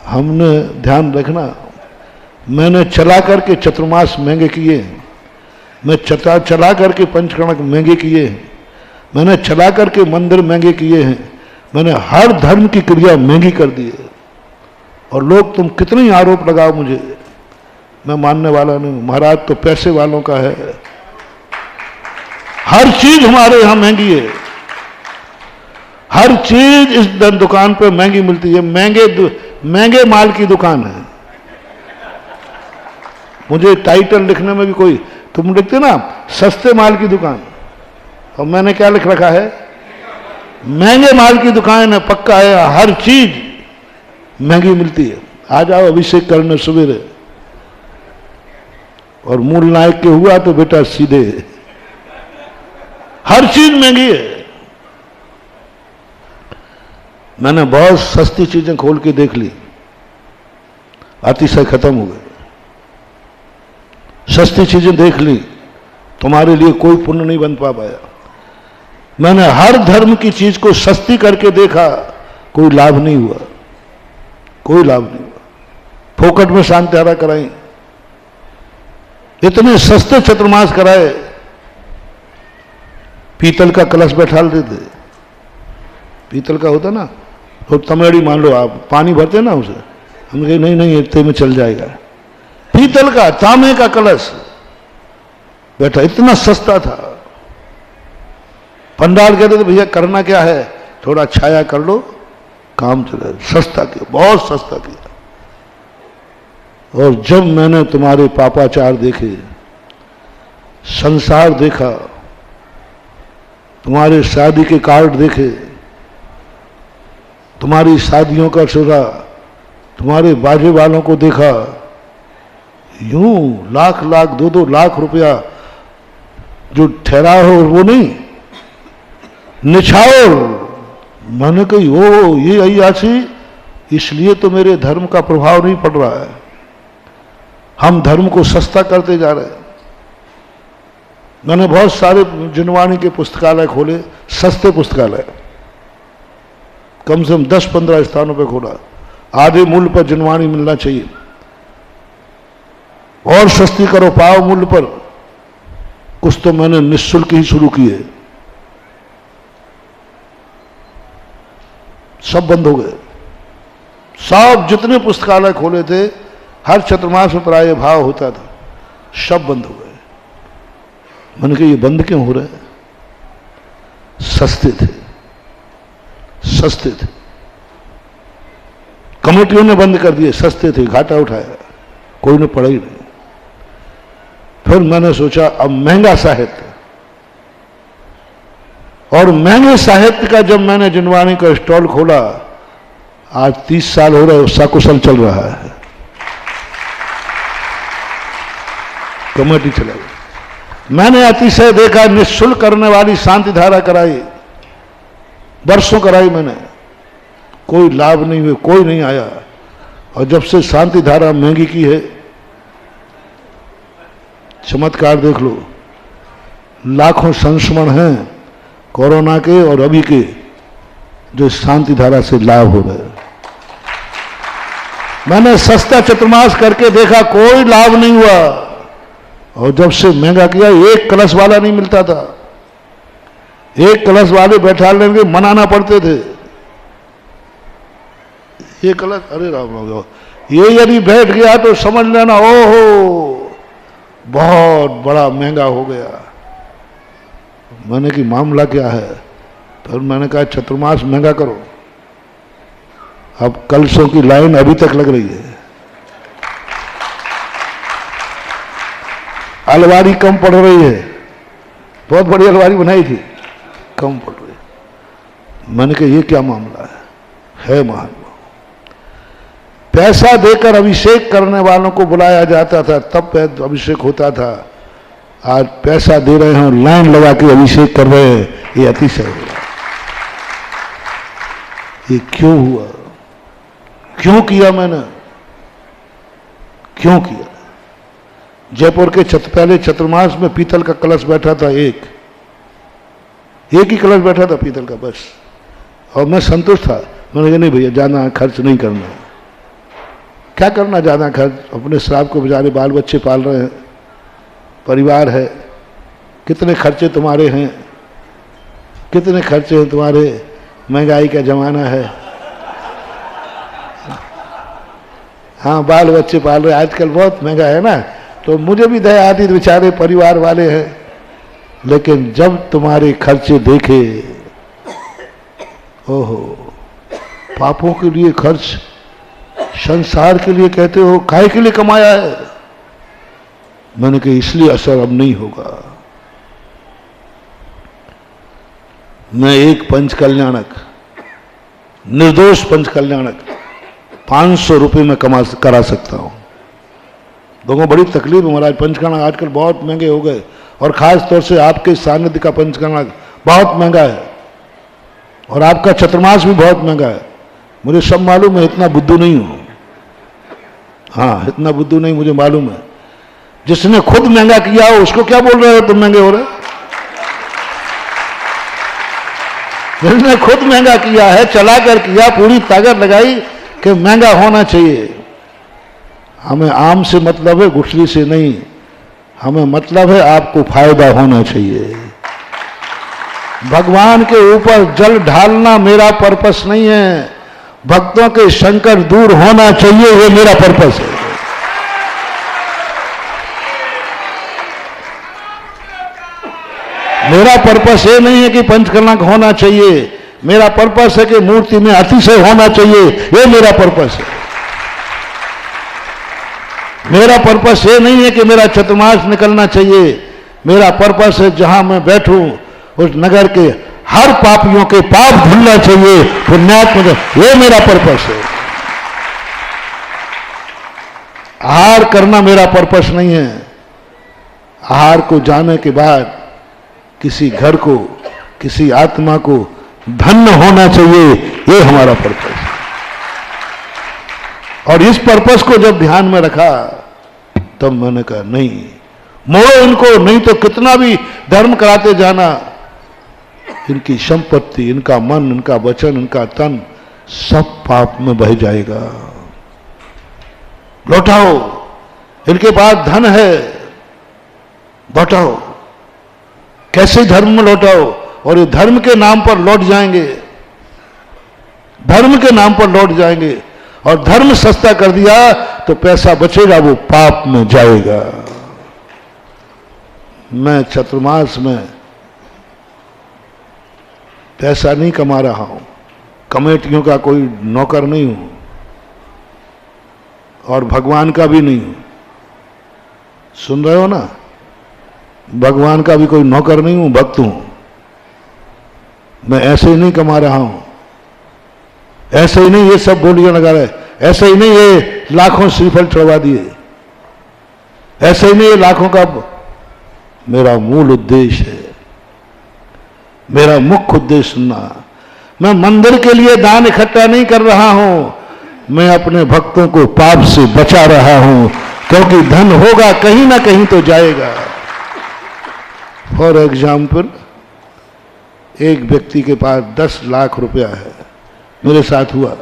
हमने ध्यान रखना, मैंने चला करके चतुर्मास महंगे किए, मैं चला करके पंचकणक महंगे किए, मैंने चला करके मंदिर महंगे किए हैं, मैंने हर धर्म की क्रिया महंगी कर दी है। और लोग तुम कितने ही आरोप लगाओ मुझे, मैं मानने वाला नहीं हूं। महाराज तो पैसे वालों का है, हर चीज हमारे यहां महंगी है, हर चीज इस दुकान पे महंगी मिलती है, महंगे माल की दुकान है। मुझे टाइटल लिखने में भी कोई, तुम लिखते ना सस्ते माल की दुकान, और मैंने क्या लिख रखा है, महंगे माल की दुकान है, पक्का है, हर चीज महंगी मिलती है। आ जाओ अभिषेक करने सवेरे, और मूल नायक के हुआ तो बेटा सीधे, हर चीज महंगी है। मैंने बहुत सस्ती चीजें खोल के देख ली, अतिशय खत्म हो गए। सस्ती चीजें देख ली, तुम्हारे लिए कोई पुण्य नहीं बन पाया। मैंने हर धर्म की चीज को सस्ती करके देखा, कोई लाभ नहीं हुआ, कोई लाभ नहीं हुआ। फोकट में शांतिहारा कराई, इतने सस्ते चतुर्मास कराए, पीतल का कलश बैठा देते, पीतल का होता ना, तो तमेड़ी मान लो आप, पानी भरते ना उसे, हम कहे नहीं नहीं इतने में चल जाएगा। पीतल का, तांबे का कलश बैठा, इतना सस्ता था। पंडाल कहते थे भैया करना क्या है, थोड़ा छाया कर लो, काम चले। सस्ता किया, बहुत सस्ता किया। और जब मैंने तुम्हारे पापाचार देखे, संसार देखा, तुम्हारे शादी के कार्ड देखे, तुम्हारी शादियों का सुना, तुम्हारे बाजे वालों को देखा, यूं लाख लाख 2-2 लाख रुपया जो ठहरा हो वो नहीं, निछावर। मैंने कही ओ ये अय्यासी, इसलिए तो मेरे धर्म का प्रभाव नहीं पड़ रहा है, हम धर्म को सस्ता करते जा रहे हैं। मैंने बहुत सारे जिनवाणी के पुस्तकालय खोले, सस्ते पुस्तकालय, कम से कम 10-15 स्थानों पर खोला, आधे मूल्य पर जिनवाणी मिलना चाहिए, और सस्ती करो पाव मूल्य पर। कुछ तो मैंने निःशुल्क ही शुरू किए, सब बंद हो गए। सब जितने पुस्तकालय खोले थे, हर चतुर्मास में प्राय भाव होता था, सब बंद हो गए। मैंने कहा ये बंद क्यों हो रहे हैं? सस्ते थे, सस्ते थे, कमेटियों ने बंद कर दिए, सस्ते थे, घाटा उठाया, कोई ने पढ़ा ही नहीं। फिर मैंने सोचा अब महंगा साहित्य, और महंगे साहित्य का जब मैंने जिनवाणी का स्टॉल खोला, आज 30 साल हो रहे, सकुशल चल रहा है, कमेटी चला गई। मैंने अतिशय देखा, निःशुल्क करने वाली शांति धारा कराई, वर्षों कराई मैंने, कोई लाभ नहीं हुए, कोई नहीं आया। और जब से शांति धारा महंगी की है, चमत्कार देख लो, लाखों संस्मरण हैं कोरोना के और अभी के, जो शांति धारा से लाभ हो रहे। मैंने सस्ता चतुर्मास करके देखा, कोई लाभ नहीं हुआ। और जब से महंगा किया, एक कलश वाला नहीं मिलता था, एक कलश वाले बैठा लेंगे, मनाना पड़ते थे। ये कलश, अरे राम राम, ये यदि बैठ गया तो समझ लेना ओहो बहुत बड़ा महंगा हो गया। मैंने कि मामला क्या है? फिर मैंने कहा चतुर्मास महंगा करो। अब कलशों की लाइन अभी तक लग रही है, अलमारी कम पड़ रही है, बहुत बड़ी अलमारी बनाई थी, कम पड़ रही है। मैंने कहा ये क्या मामला है महान। पैसा देकर अभिषेक करने वालों को बुलाया जाता था, तब अभिषेक होता था। आज पैसा दे रहे हैं, लाइन लगा के अभिषेक कर रहे हैं, ये अतिशय हुआ। ये क्यों हुआ? क्यों किया मैंने? क्यों किया? जयपुर के पहले चतुर्मास में पीतल का कलश बैठा था, एक ही कलश बैठा था पीतल का, बस। और मैं संतुष्ट था। मैंने कहा नहीं भैया, ज़्यादा खर्च नहीं करना। क्या करना ज़्यादा खर्च? अपने श्राप को बेचारे बाल बच्चे पाल रहे हैं, परिवार है, कितने खर्चे तुम्हारे हैं, कितने खर्चे हैं तुम्हारे, महंगाई का जमाना है। हाँ, बाल बच्चे पाल रहे, आजकल बहुत महंगा है ना, तो मुझे भी दया आती, बेचारे परिवार वाले हैं। लेकिन जब तुम्हारे खर्चे देखे, ओहो, पापों के लिए खर्च, संसार के लिए कहते हो, काहे के लिए कमाया है? मैंने कहा इसलिए असर अब नहीं होगा। मैं एक पंच कल्याणक, निर्दोष पंच कल्याणक 500 रुपये में करा सकता हूं। लोगों बड़ी तकलीफ है महाराज, पंचकर्णक आजकल बहुत महंगे हो गए, और खास तौर से आपके सानिध्य का पंचकर्णक बहुत महंगा है, और आपका चतुर्मास भी बहुत महंगा है। मुझे सब मालूम है, इतना बुद्धू नहीं हूं। हाँ, इतना बुद्धू नहीं, मुझे मालूम है। जिसने खुद महंगा किया हो उसको क्या बोल रहे हो तुम महंगे हो रहे? जिसने खुद महंगा किया है, चला कर किया, पूरी ताकत लगाई कि महंगा होना चाहिए। हमें आम से मतलब है, गुठली से नहीं। हमें मतलब है आपको फायदा होना चाहिए। भगवान के ऊपर जल ढालना मेरा पर्पस नहीं है, भक्तों के संकट दूर होना चाहिए, ये मेरा पर्पस है। मेरा पर्पस ये नहीं है कि पंचकर्णक होना चाहिए, मेरा पर्पस है कि मूर्ति में अतिशय होना चाहिए, ये मेरा पर्पस है। मेरा पर्पस ये नहीं है कि मेरा चतुर्मास निकलना चाहिए, मेरा पर्पस है जहां मैं बैठूं उस नगर के हर पापियों के पाप धुलना चाहिए, पुण्यात्म, ये मेरा पर्पस है। आहार करना मेरा पर्पस नहीं है। आहार को जाने के बाद किसी घर को, किसी आत्मा को धन्य होना चाहिए, ये हमारा पर्पस है। और इस पर्पस को जब ध्यान में रखा तब मैंने कहा नहीं, मोड़ो इनको, नहीं तो कितना भी धर्म कराते जाना, इनकी संपत्ति, इनका मन, इनका वचन, इनका तन सब पाप में बह जाएगा। लौटाओ, इनके पास धन है, लौटाओ। कैसे धर्म में लौटाओ? और ये धर्म के नाम पर लौट जाएंगे, धर्म के नाम पर लौट जाएंगे। और धर्म सस्ता कर दिया तो पैसा बचेगा, वो पाप में जाएगा। मैं चतुर्मास में पैसा नहीं कमा रहा हूं, कमेटियों का कोई नौकर नहीं हूं, और भगवान का भी नहीं हूं। सुन रहे हो ना? भगवान का भी कोई नौकर नहीं हूं, भक्त हूं। मैं ऐसे ही नहीं कमा रहा हूं, ऐसे ही नहीं ये सब बोलियां लगा रहे, ऐसे ही नहीं ये लाखों श्रीफल चढ़वा दिए, ऐसे ही नहीं ये लाखों का। मेरा मूल उद्देश्य है, मेरा मुख्य उद्देश्य सुनना। मैं मंदिर के लिए दान इकट्ठा नहीं कर रहा हूं, मैं अपने भक्तों को पाप से बचा रहा हूं, क्योंकि धन होगा कहीं ना कहीं तो जाएगा। फॉर एग्जाम्पल, एक व्यक्ति के पास 10 लाख रुपया है, मेरे साथ हुआ,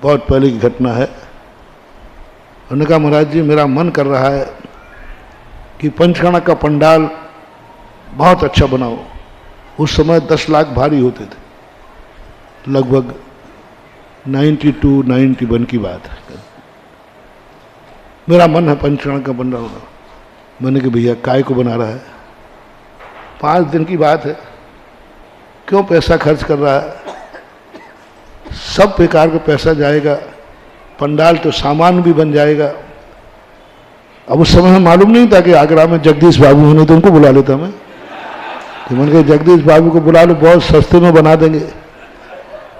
बहुत पहले की घटना है। उन्होंने कहा महाराज जी मेरा मन कर रहा है कि पंचकर्णक का पंडाल बहुत अच्छा बनाओ। उस समय 10 लाख भारी होते थे, लगभग 92-91 की बात है। मेरा मन है पंचकर्णक का पंडाल बनाओ। मैंने कहा भैया काय को बना रहा है, 5 दिन की बात है, क्यों पैसा खर्च कर रहा है? सब बेकार का पैसा जाएगा, पंडाल तो सामान भी बन जाएगा। अब उस समय मालूम नहीं था कि आगरा में जगदीश बाबू होने, तो उनको बुला लेता मैं। तो मैंने कहा जगदीश बाबू को बुला लो, बहुत सस्ते में बना देंगे।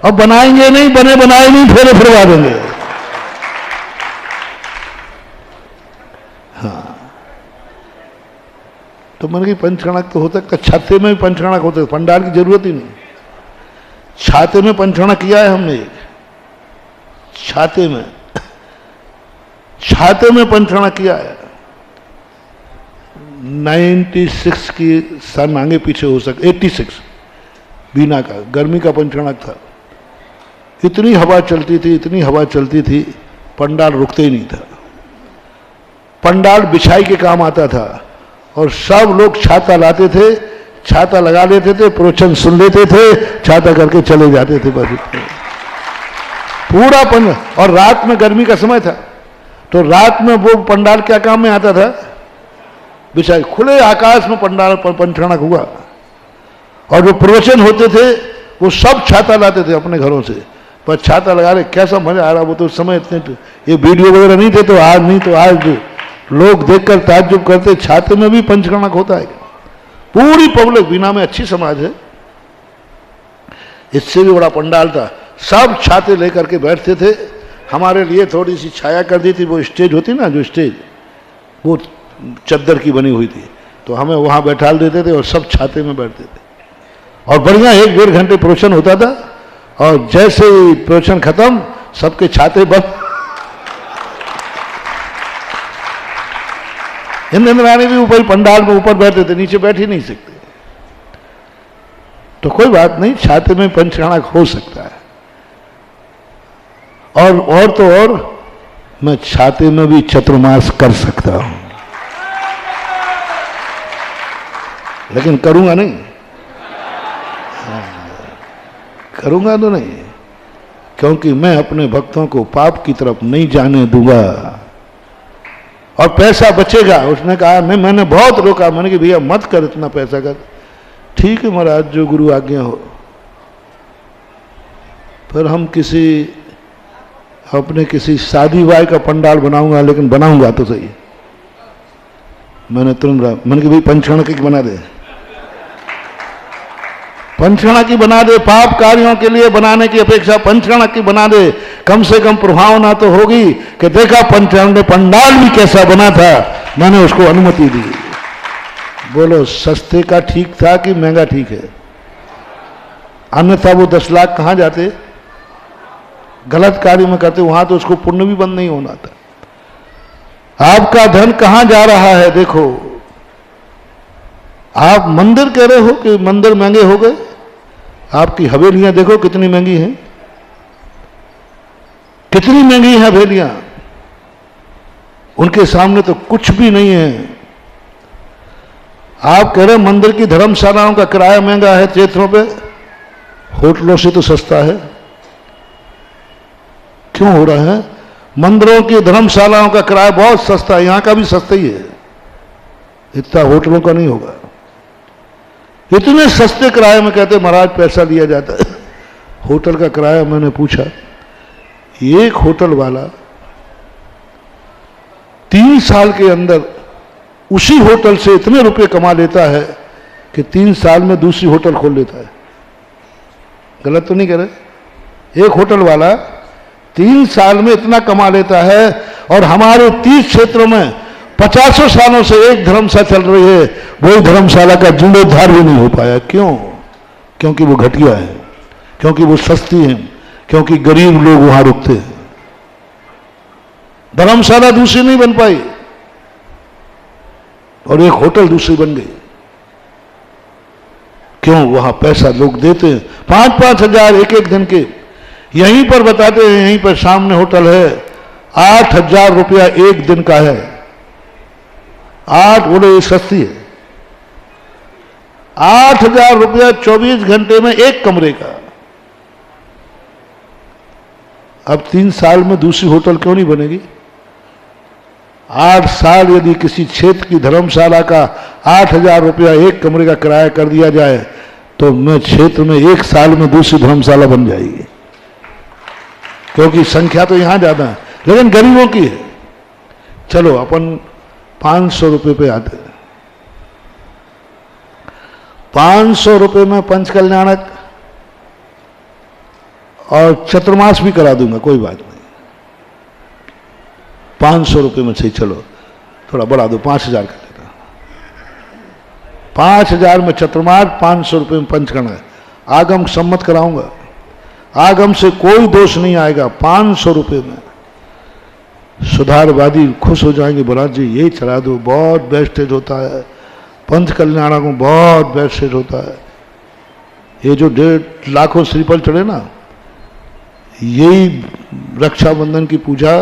अब बनाएंगे नहीं, बनाए नहीं, फेरे फिरवा देंगे। हाँ, तो मैंने कहा पंचकर्णक तो होता है, छाते में भी पंचकर्णक होते, पंडाल की जरूरत ही नहीं। छाते में पंचकर्णक किया है हमने, एक छाते में छाते में पंचकर्मा किया है। 96 की सन आगे पीछे हो सके, 86 बीना का गर्मी का पंचकर्मा था। इतनी हवा चलती थी, इतनी हवा चलती थी, पंडाल रुकते ही नहीं था। पंडाल बिछाई के काम आता था और सब लोग छाता लाते थे, छाता लगा लेते थे, प्रवचन सुन लेते थे, छाता करके चले जाते थे बस पूरा पंडाल। और रात में गर्मी का समय था तो रात में वो पंडाल क्या काम में आता था? बिछाई, खुले आकाश में पंडाल पंचकर्मा हुआ। और जो प्रवचन होते थे वो सब छाता लाते थे अपने घरों से, पर छाता लगा रहे, कैसा मजा आ रहा। वो तो उस समय इतने ये वीडियो वगैरह नहीं थे, तो आज नहीं तो आज लोग देखकर ताज्जुब करते, छाते में भी पंचकर्मा होता है। पूरी पब्लिक, बीना में अच्छी समाज है, इससे भी बड़ा पंडाल था, सब छाते लेकर के बैठते थे। हमारे लिए थोड़ी सी छाया कर दी थी, वो स्टेज होती ना, जो स्टेज वो चद्दर की बनी हुई थी, तो हमें वहां बैठा देते थे और सब छाते में बैठते थे और बढ़िया 1-1.5 घंटे प्रवचन होता था। और जैसे ही प्रवचन खत्म सबके छाते बंद। इंद्र रानी भी ऊपर पंडाल में ऊपर बैठते थे, नीचे बैठ ही नहीं सकते। तो कोई बात नहीं, छाते में पंचकर्मा हो सकता है। और तो और मैं छाते में भी चतुर्मास कर सकता हूं, लेकिन करूंगा नहीं, करूंगा तो नहीं, क्योंकि मैं अपने भक्तों को पाप की तरफ नहीं जाने दूंगा और पैसा बचेगा। उसने कहा नहीं, मैंने बहुत रोका, मैंने कि भैया मत कर इतना पैसा कर। ठीक है महाराज, जो गुरु आज्ञा हो। फिर हम अपने किसी शादी वाय का पंडाल बनाऊंगा, लेकिन बनाऊंगा तो सही। मैंने तुरंत मैंने कि भाई पंचकर्मा की बना दे, पंचकर्मा की बना दे, पाप कार्यों के लिए बनाने की अपेक्षा पंचकर्मा की बना दे, कम से कम प्रभावना तो होगी कि देखा पंचकर्मा ने पंडाल भी कैसा बना था, मैंने उसको अनुमति दी। बोलो सस्ते का ठीक था कि महंगा ठीक है? अन्यथा वो 10 लाख कहां जाते? गलत कार्य में करते, वहां तो उसको पुण्य भी बंद नहीं होना था। आपका धन कहां जा रहा है? देखो, आप मंदिर कह रहे हो कि मंदिर महंगे हो गए, आपकी हवेलियां देखो कितनी महंगी हैं, कितनी महंगी हैं हवेलियां, उनके सामने तो कुछ भी नहीं है। आप कह रहे मंदिर की धर्मशालाओं का किराया महंगा है क्षेत्रों पे, होटलों से तो सस्ता है। क्यों हो रहा है? मंदिरों की धर्मशालाओं का किराया बहुत सस्ता है, यहां का भी सस्ता ही है, इतना होटलों का नहीं होगा। इतने सस्ते किराए में कहते महाराज पैसा लिया जाता है। होटल का किराया मैंने पूछा, एक होटल वाला 3 साल के अंदर उसी होटल से इतने रुपए कमा लेता है कि 3 साल में दूसरी होटल खोल लेता है। गलत तो नहीं कह रहे? एक होटल वाला 3 साल में इतना कमा लेता है, और हमारे 30 क्षेत्रों में 50 सालों से एक धर्मशाला चल रही है, वही धर्मशाला का जीर्णोद्धार भी नहीं हो पाया। क्यों? क्योंकि वो घटिया है, क्योंकि वो सस्ती है, क्योंकि गरीब लोग वहां रुकते हैं। धर्मशाला दूसरी नहीं बन पाई और एक होटल दूसरी बन गई। क्यों? वहां पैसा लोग देते हैं, 5-5 हजार एक दिन के। यहीं पर बताते हैं, यहीं पर सामने होटल है, 8,000 रुपया एक दिन का है। 8 बोले सस्ती है, 8,000 रुपया 24 घंटे में एक कमरे का। अब 3 साल में दूसरी होटल क्यों नहीं बनेगी? 8 साल यदि किसी क्षेत्र की धर्मशाला का 8,000 रुपया एक कमरे का किराया कर दिया जाए, तो मैं क्षेत्र में 1 साल में दूसरी धर्मशाला बन जाएगी, क्योंकि संख्या तो यहां ज्यादा है, लेकिन गरीबों की है। चलो अपन 500 रुपये पे आते हैं। 500 रुपये में पंचकल्याणक और चतुर्मास भी करा दूंगा, कोई बात नहीं। 500 रुपये में सही, चलो थोड़ा बढ़ा दो, 5,000 कर लेता। 5,000 में चतुर्मास, 500 रुपये में पंचकर्मा। आगम सम्मत कराऊंगा, आगम से कोई दोष नहीं आएगा। 500 रुपये में सुधारवादी खुश हो जाएंगे, बोला जी यही चला दो, बहुत वेस्टेज होता है, पंथ कल्याण को बहुत वेस्टेज होता है। ये जो 1.5 लाखों श्रीफल चढ़े ना, यही रक्षाबंधन की पूजा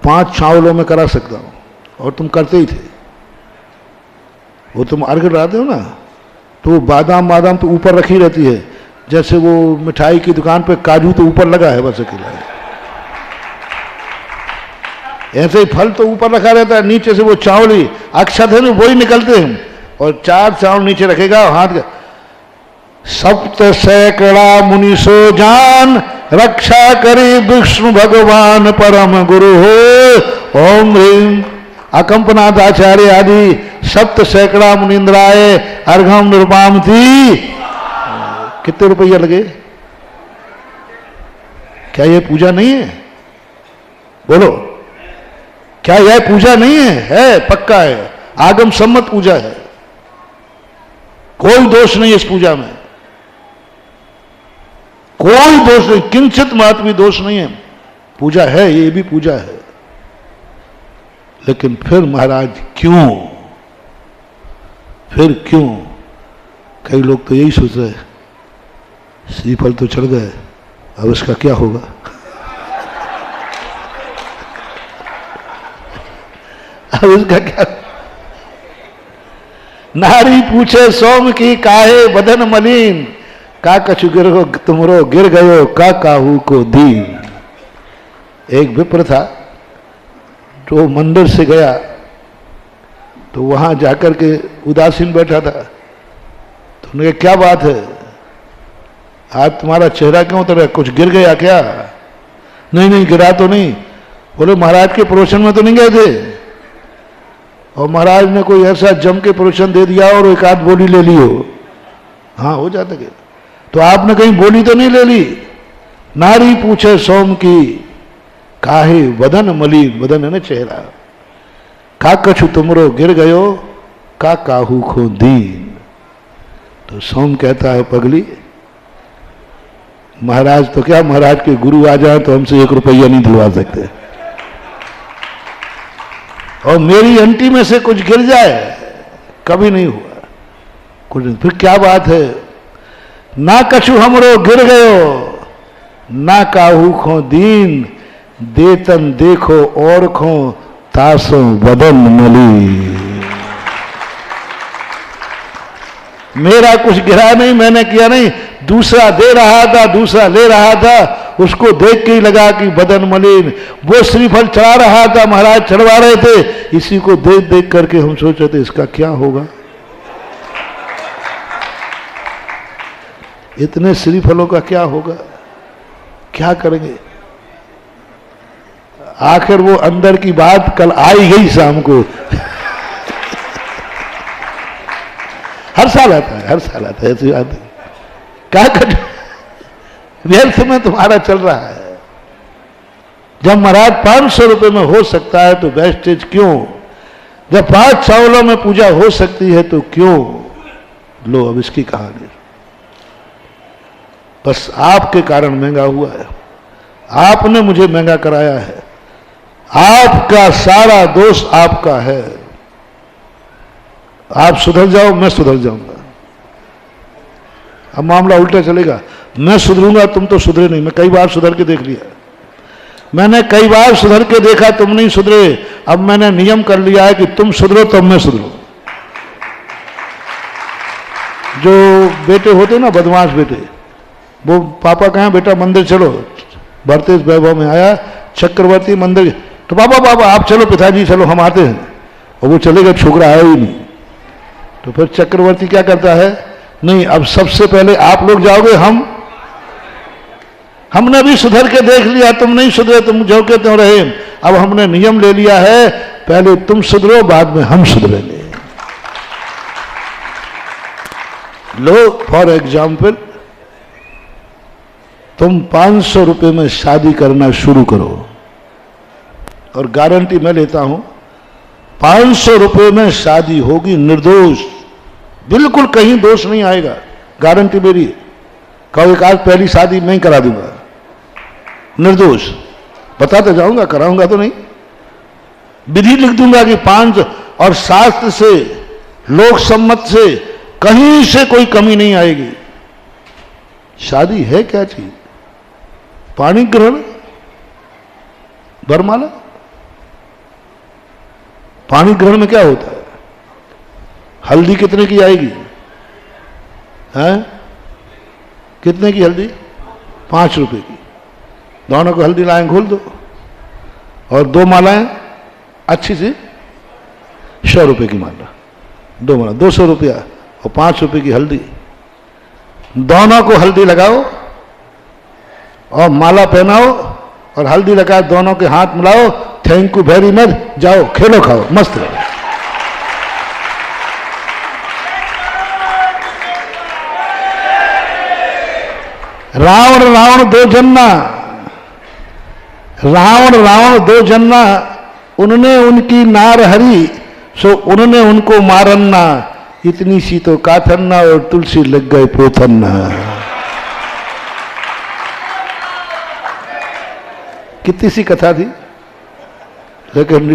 5 चावलों में करा सकता हूँ, और तुम करते ही थे। वो तुम अर्घ डालते हो ना, तो वो बादाम तो ऊपर रखी रहती है, जैसे वो मिठाई की दुकान पे काजू तो ऊपर लगा है बस अकेला, ऐसे ही फल तो ऊपर रखा रहता है, नीचे से वो चावल ही अक्षत है ना, वही निकलते हैं, और 4 चावल नीचे रखेगा, हाथ का सप्त सैकड़ा मुनिसो जान, रक्षा करे विष्णु भगवान परम गुरु हो। ओम ह्रीम अकंपनाथ आचार्य आदि सप्त सैकड़ा मुनिंद्राय अर्घम निरुपाम थी। कितने रुपया लगे? क्या यह पूजा नहीं है? बोलो, क्या यह पूजा नहीं है? है, पक्का है, आगम सम्मत पूजा है, कोई दोष नहीं इस पूजा में, कोई दोष नहीं, किंचित मात्र भी दोष नहीं है, पूजा है, ये भी पूजा है। लेकिन फिर महाराज क्यों, फिर क्यों? कई लोग तो यही सोच रहे, श्रीफल तो चढ़ गए, अब इसका क्या होगा? अब इसका क्या? नारी पूछे सोम की काहे बदन मलिन, का कछु गिर हो तुमरो गिर गयो, का काहू को दीन। एक विप्र था जो मंदिर से गया, तो वहां जाकर के उदासीन बैठा था, तो उन्होंने कहा क्या बात है, आज तुम्हारा चेहरा क्यों उतर, कुछ गिर गया क्या? नहीं नहीं गिरा तो नहीं। बोले महाराज के प्रवचन में तो नहीं गए थे, और महाराज ने कोई ऐसा जम के प्रवचन दे दिया और एक आध बोली ले ली हो, हाँ हो जाता क्या? तो आपने कहीं बोली तो नहीं ले ली। नारी पूछे सोम की काहे वदन मलिन, वदन है ना चेहरा, का कछु तुमरो गिर गयो, का काहू खो दीन। तो सोम कहता है पगली, महाराज तो क्या, महाराज के गुरु आ जाए तो हमसे 1 रुपया नहीं दिलवा सकते, और मेरी अंटी में से कुछ गिर जाए, कभी नहीं हुआ कुछ नहीं। फिर क्या बात है, ना कछु हमरो गिर गयो, ना काहू खो दीन, देतन देखो और खो तासो बदन मली। मेरा कुछ गिरा नहीं, मैंने किया नहीं, दूसरा दे रहा था, दूसरा ले रहा था, उसको देख के ही लगा कि बदन मलिन। वो श्रीफल चढ़ा रहा था, महाराज चढ़वा रहे थे, इसी को देख देख करके हम सोचे थे इसका क्या होगा। इतने श्रीफलों का क्या होगा, क्या करेंगे? आखिर वो अंदर की बात कल आई गई शाम को। हर साल आता है, हर साल आता है ऐसी बात। क्या कर, व्यर्थ में तुम्हारा चल रहा है। जब महाराज 500 रुपए में हो सकता है तो वेस्टेज क्यों? जब 5 चावलों में पूजा हो सकती है तो क्यों? लो अब इसकी कहानी, बस आपके कारण महंगा हुआ है, आपने मुझे महंगा कराया है, आपका सारा दोष आपका है। आप सुधर जाओ, मैं सुधर जाऊंगा। अब मामला उल्टा चलेगा, मैं सुधरूंगा, तुम तो सुधरे नहीं। मैं कई बार सुधर के देख लिया, मैंने कई बार सुधर के देखा, तुम नहीं सुधरे। अब मैंने नियम कर लिया है कि तुम सुधरो तब मैं सुधरूं। जो बेटे होते ना बदमाश बेटे, वो पापा कहें बेटा मंदिर चलो, भरतेश वैभव में आया चक्रवर्ती मंदिर, तो पापा पापा आप चलो, पिताजी चलो हम आते हैं, और वो चलेगा, छोकरा आया ही नहीं। तो फिर चक्रवर्ती क्या करता है, नहीं अब सबसे पहले आप लोग जाओगे, हमने भी सुधर के देख लिया, तुम नहीं सुधरे, तुम जो के त्यों रहे। अब हमने नियम ले लिया है, पहले तुम सुधरो, बाद में हम सुधरेंगे। लो फॉर एग्जाम्पल, तुम 500 रुपए में शादी करना शुरू करो, और गारंटी मैं लेता हूं 500 रुपए में शादी होगी निर्दोष, बिल्कुल कहीं दोष नहीं आएगा, गारंटी मेरी। कहो एक आज पहली शादी मैं ही करा दूंगा, निर्दोष, बताते जाऊंगा, कराऊंगा तो नहीं। विधि लिख दूंगा कि 5, और शास्त्र से, लोक सम्मत से, कहीं से कोई कमी नहीं आएगी। शादी है क्या चीज? पाणी ग्रहण, वरमाला। पाणी ग्रहण में क्या होता है? हल्दी कितने की आएगी? हैं? कितने की हल्दी? 5 रुपए की। दोनों को हल्दी लाएं, घोल दो, और 2 मालाएं अच्छी सी 100 रुपए की माला, 2 माला 200 रुपया, और 5 रुपए की हल्दी। दोनों को हल्दी लगाओ और माला पहनाओ और हल्दी लगा, दोनों के हाथ मिलाओ, थैंक यू वेरी मच, जाओ खेलो खाओ मस्त रहो। रावण रावण दो जन्ना, रावण रावण दो जन्ना, उन्होंने उनकी नार हरी, सो उन्होंने उनको मारन्ना, इतनी सी तो काथन्ना और तुलसी लग गए पोथन्ना। कितनी सी कथा थी, लेकिन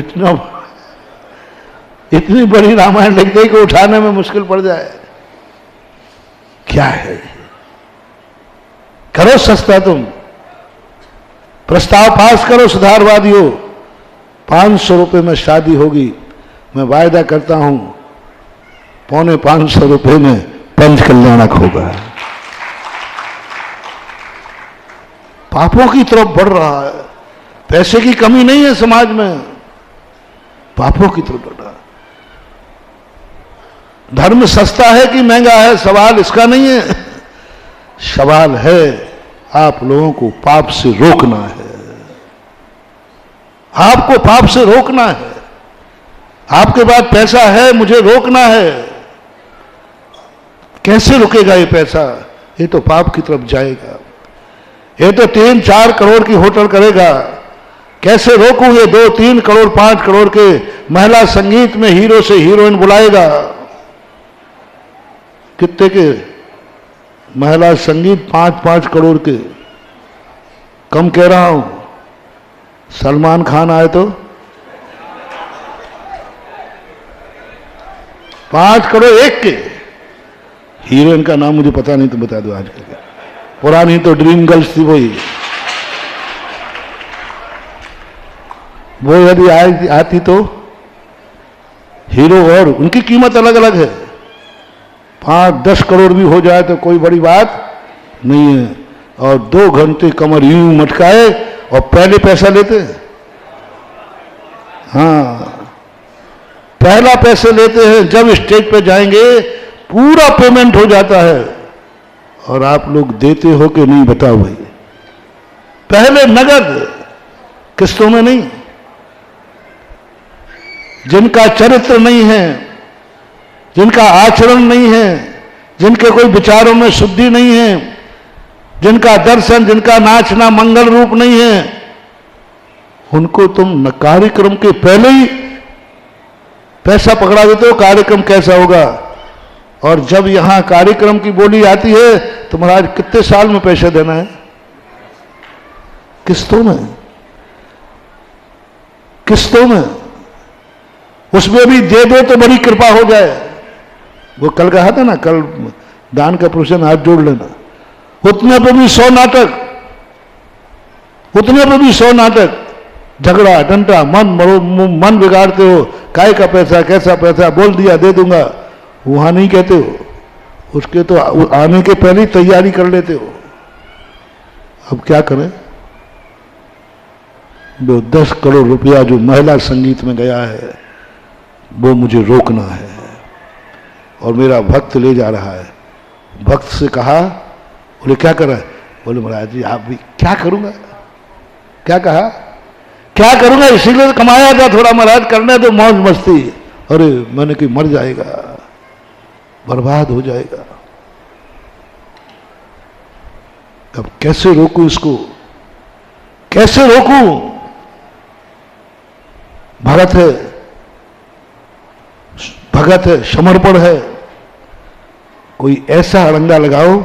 इतनी बड़ी रामायण लिख दी कि उठाने में मुश्किल पड़ जाए। क्या है? करो सस्ता, तुम प्रस्ताव पास करो, सुधारवादी हो। 500 रुपए में शादी होगी, मैं वायदा करता हूं 550 रुपए में पंच कल्याणक होगा। पापों की तरफ बढ़ रहा है, पैसे की कमी नहीं है समाज में, पापों की तरफ बढ़ रहा है। धर्म सस्ता है कि महंगा है, सवाल इसका नहीं है। सवाल है आप लोगों को पाप से रोकना है, आपको पाप से रोकना है। आपके पास पैसा है, मुझे रोकना है। कैसे रुकेगा ये पैसा? ये तो पाप की तरफ जाएगा। ये तो 3-4 करोड़ की होटल करेगा। कैसे रोकूं? ये 2-3 करोड़ 5 करोड़ के महिला संगीत में हीरो से हीरोइन बुलाएगा। कितने के महिला संगीत? 5-5 करोड़ के। कम कह रहा हूं। सलमान खान आए तो 5 करोड़ एक के। हीरोइन का नाम मुझे पता नहीं, तो बता दो। आजकल के पुरानी तो ड्रीम गर्ल्स थी, वो यदि आती तो हीरो, और उनकी कीमत अलग अलग है। 5-10 करोड़ भी हो जाए तो कोई बड़ी बात नहीं है। और 2 घंटे कमर यूं मटकाए और पहले पैसा लेते। हाँ, पहला पैसे लेते हैं, जब स्टेज पे जाएंगे पूरा पेमेंट हो जाता है। और आप लोग देते हो कि नहीं बताओ भाई? पहले नगद, किस्तों में नहीं। जिनका चरित्र नहीं है, जिनका आचरण नहीं है, जिनके कोई विचारों में शुद्धि नहीं है, जिनका दर्शन, जिनका नाचना मंगल रूप नहीं है, उनको तुम कार्यक्रम के पहले ही पैसा पकड़ा देते हो। कार्यक्रम कैसा होगा? और जब यहां कार्यक्रम की बोली आती है तो महाराज कितने साल में पैसा देना है? किस्तों में, किस्तों में। उसमें भी दे दो तो बड़ी कृपा हो जाए। वो कल कहा था ना, कल दान का प्रोशन हाथ जोड़ लेना। उतने पे भी 100 नाटक, उतने पे भी 100 नाटक, झगड़ा डंडा, मन बिगाड़ते हो। काय का पैसा, कैसा पैसा, बोल दिया दे दूंगा, वहां नहीं कहते हो। उसके तो आने के पहले ही तैयारी कर लेते हो। अब क्या करें? वो 10 करोड़ रुपया जो महिला संगीत में गया है, वो मुझे रोकना है। और मेरा भक्त ले जा रहा है। भक्त से कहा, बोले क्या कर रहा है? बोले महाराज जी आप भी। क्या करूंगा? क्या कहा? क्या करूंगा? इसीलिए तो कमाया था थोड़ा महाराज, करने दो मौज मस्ती। अरे मैंने कि मर जाएगा, बर्बाद हो जाएगा। अब कैसे रोकूं इसको? कैसे रोकूं? भगत है, भगत है, समर्पण है। कोई ऐसा अड़ंगा लगाओ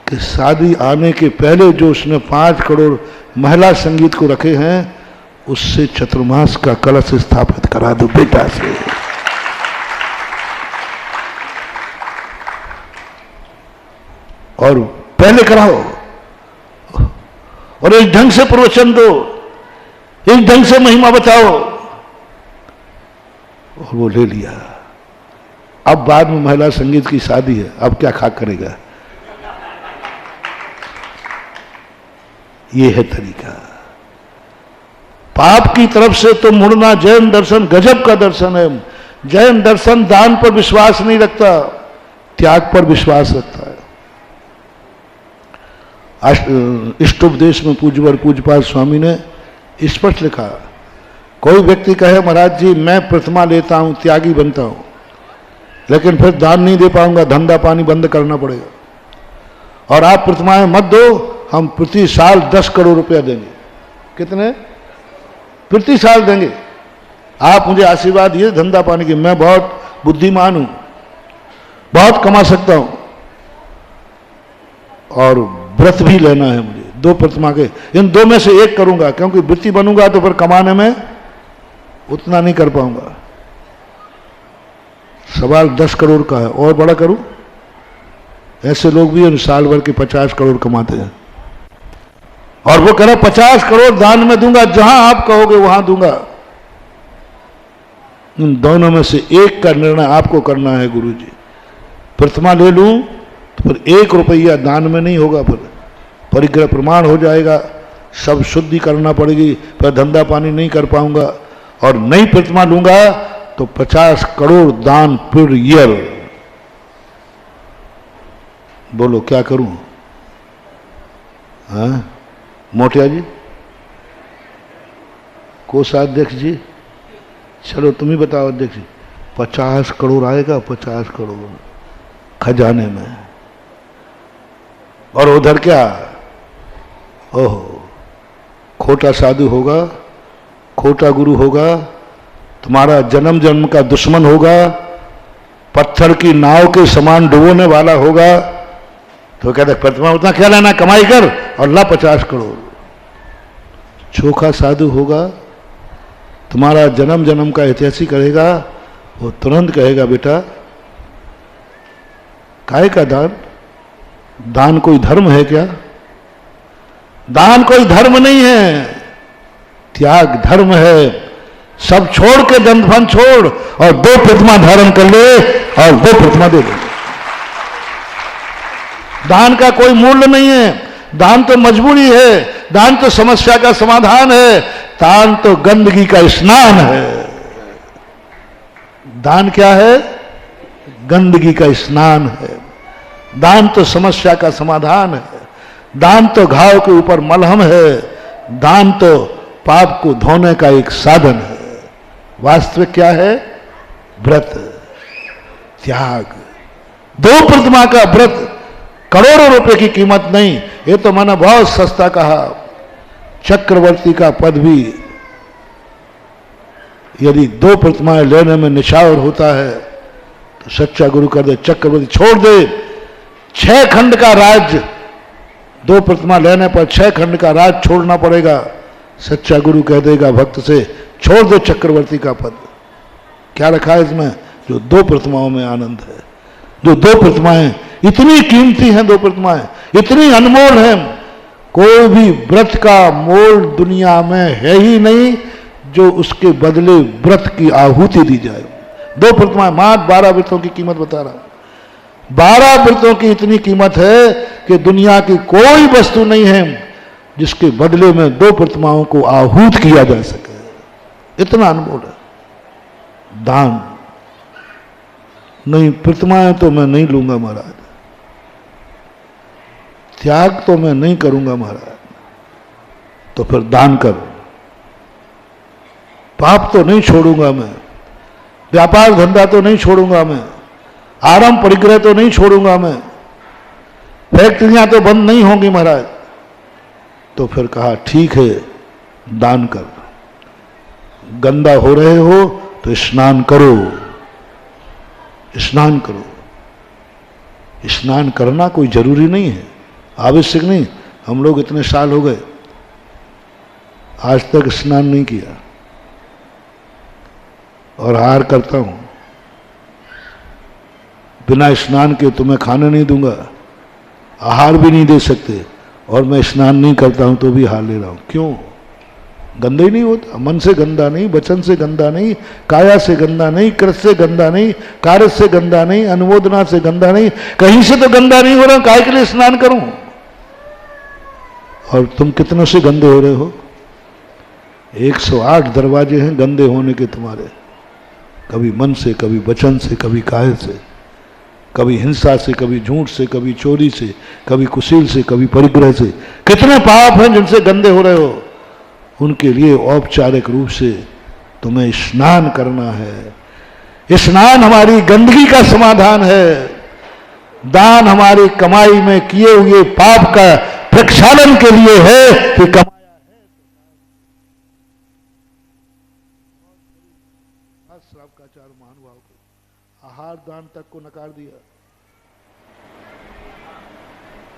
कि शादी आने के पहले जो उसने 5 करोड़ महिला संगीत को रखे हैं, उससे चतुर्मास का कलश स्थापित करा दो बेटा से। और पहले कराओ और इस ढंग से प्रवचन दो, इस ढंग से महिमा बताओ। और वो ले लिया। अब बाद में महिला संगीत की शादी है, अब क्या खाक करेगा? ये है तरीका। पाप की तरफ से तो मुड़ना जैन दर्शन गजब का दर्शन है। जैन दर्शन दान पर विश्वास नहीं रखता, त्याग पर विश्वास रखता है। इष्टोपदेश में पूज्यवर पूज्यपाद स्वामी ने स्पष्ट लिखा, कोई व्यक्ति कहे महाराज जी मैं प्रतिमा लेता हूं, त्यागी बनता हूं, लेकिन फिर दान नहीं दे पाऊंगा, धंधा पानी बंद करना पड़ेगा, और आप प्रतिमाएं मत दो, हम प्रति साल 10 करोड़ रुपया देंगे। कितने? प्रति साल देंगे। आप मुझे आशीर्वाद दिए धंधा पानी की, मैं बहुत बुद्धिमान हूं, बहुत कमा सकता हूं, और व्रत भी लेना है मुझे 2 प्रतिमा के, इन 2 में से एक करूंगा, क्योंकि वृत्ति बनूंगा तो फिर कमाने में उतना नहीं कर पाऊंगा। सवाल 10 करोड़ का है, और बड़ा करूं? ऐसे लोग भी हैं साल भर के 50 करोड़ कमाते हैं, और वो कह रहा 50 करोड़ दान में दूंगा, जहां आप कहोगे वहां दूंगा। इन दोनों में से एक का निर्णय आपको करना है गुरुजी। प्रतिमा ले लूं तो फिर 1 रुपया दान में नहीं होगा, फिर परिग्रह प्रमाण हो जाएगा, सब शुद्धि करना पड़ेगी, फिर धंधा पानी नहीं कर पाऊंगा। और नई प्रतिमा लूंगा तो 50 करोड़ दान पर ईयर। बोलो क्या करूं? हाँ मोटिया जी, कोषाध्यक्ष जी, चलो तुम ही बताओ अध्यक्ष जी, 50 करोड़ आएगा? 50 करोड़ खजाने में, और उधर क्या? ओहो, खोटा साधु होगा, खोटा गुरु होगा, तुम्हारा जन्म जन्म का दुश्मन होगा, पत्थर की नाव के समान डुबोने वाला होगा। तो कहते प्रतिमा उतना क्या लेना, कमाई कर और ला 50 करोड़। चोखा साधु होगा, तुम्हारा जन्म जन्म का ऐतिहासिक करेगा, वो तुरंत कहेगा बेटा काहे का दान? दान कोई धर्म है क्या? दान कोई धर्म नहीं है, त्याग धर्म है। सब छोड़ के दंडफन छोड़ और 2 प्रतिमा धारण कर ले और 2 प्रतिमा दे दे। दान का कोई मूल्य नहीं है, दान तो मजबूरी है, दान तो समस्या का समाधान है, दान तो गंदगी का स्नान है। दान क्या है? गंदगी का स्नान है। दान तो समस्या का समाधान है, दान तो घाव के ऊपर मलहम है, दान तो पाप को धोने का एक साधन है। वास्तविक क्या है? व्रत, त्याग। 2 प्रतिमा का व्रत करोड़ों रुपए की कीमत नहीं, ये तो मैंने बहुत सस्ता कहा। चक्रवर्ती का पद भी यदि 2 प्रतिमाएं लेने में निछावर होता है तो सच्चा गुरु कर दे चक्रवर्ती छोड़ दे। 6 खंड का राज्य 2 प्रतिमा लेने पर 6 खंड का राज छोड़ना पड़ेगा। सच्चा गुरु कह देगा भक्त से छोड़ दो चक्रवर्ती का पद। क्या रखा है इसमें? जो 2 प्रतिमाओं में आनंद है। जो 2 प्रतिमाएं इतनी कीमती हैं, 2 प्रतिमाएं इतनी अनमोल हैं, कोई भी व्रत का मोल दुनिया में है ही नहीं जो उसके बदले व्रत की आहुति दी जाए। 2 प्रतिमाएं, मात्र 12 व्रतों की कीमत बता रहा हूं। 12 व्रतों की इतनी कीमत है कि दुनिया की कोई वस्तु नहीं है जिसके बदले में 2 प्रतिमाओं को आहूत किया जा सके। इतना अनमोल है दान। नहीं, प्रतिमाएं तो मैं नहीं लूंगा महाराज, त्याग तो मैं नहीं करूंगा महाराज, तो फिर दान करो। पाप तो नहीं छोड़ूंगा मैं, व्यापार धंधा तो नहीं छोड़ूंगा मैं, आराम परिग्रह तो नहीं छोड़ूंगा मैं, फैक्ट्रियां तो बंद नहीं होंगी महाराज। तो फिर कहा ठीक है दान कर। गंदा हो रहे हो तो स्नान करो, स्नान करो। स्नान करना कोई जरूरी नहीं है, आवश्यक नहीं। हम लोग इतने साल हो गए आज तक स्नान नहीं किया और आहार करता हूं, बिना स्नान के तुम्हें खाने नहीं दूंगा, आहार भी नहीं दे सकते, और मैं स्नान नहीं करता हूं तो भी आहार ले रहा हूं। क्यों? गंदा ही नहीं होता, मन से गंदा नहीं, वचन से गंदा नहीं, काया से गंदा नहीं, कृत से गंदा नहीं, कार्य से गंदा नहीं, अनुमोदना से गंदा नहीं, कहीं से तो गंदा नहीं हो रहा, काय के लिए स्नान करूं? और तुम कितनों से गंदे हो रहे हो? 108 दरवाजे हैं गंदे होने के तुम्हारे, कभी मन से, कभी वचन से, कभी काय से, कभी हिंसा से, कभी झूठ से, कभी चोरी से, कभी कुशील से, कभी परिग्रह से। कितने पाप हैं जिनसे गंदे हो रहे हो? उनके लिए औपचारिक रूप से तुम्हें स्नान करना है। स्नान हमारी गंदगी का समाधान है, दान हमारी कमाई में किए हुए पाप का प्रक्षालन के लिए है कि कमाया है। श्रावकाचार्य महानुभाव को आहार दान तक को नकार दिया,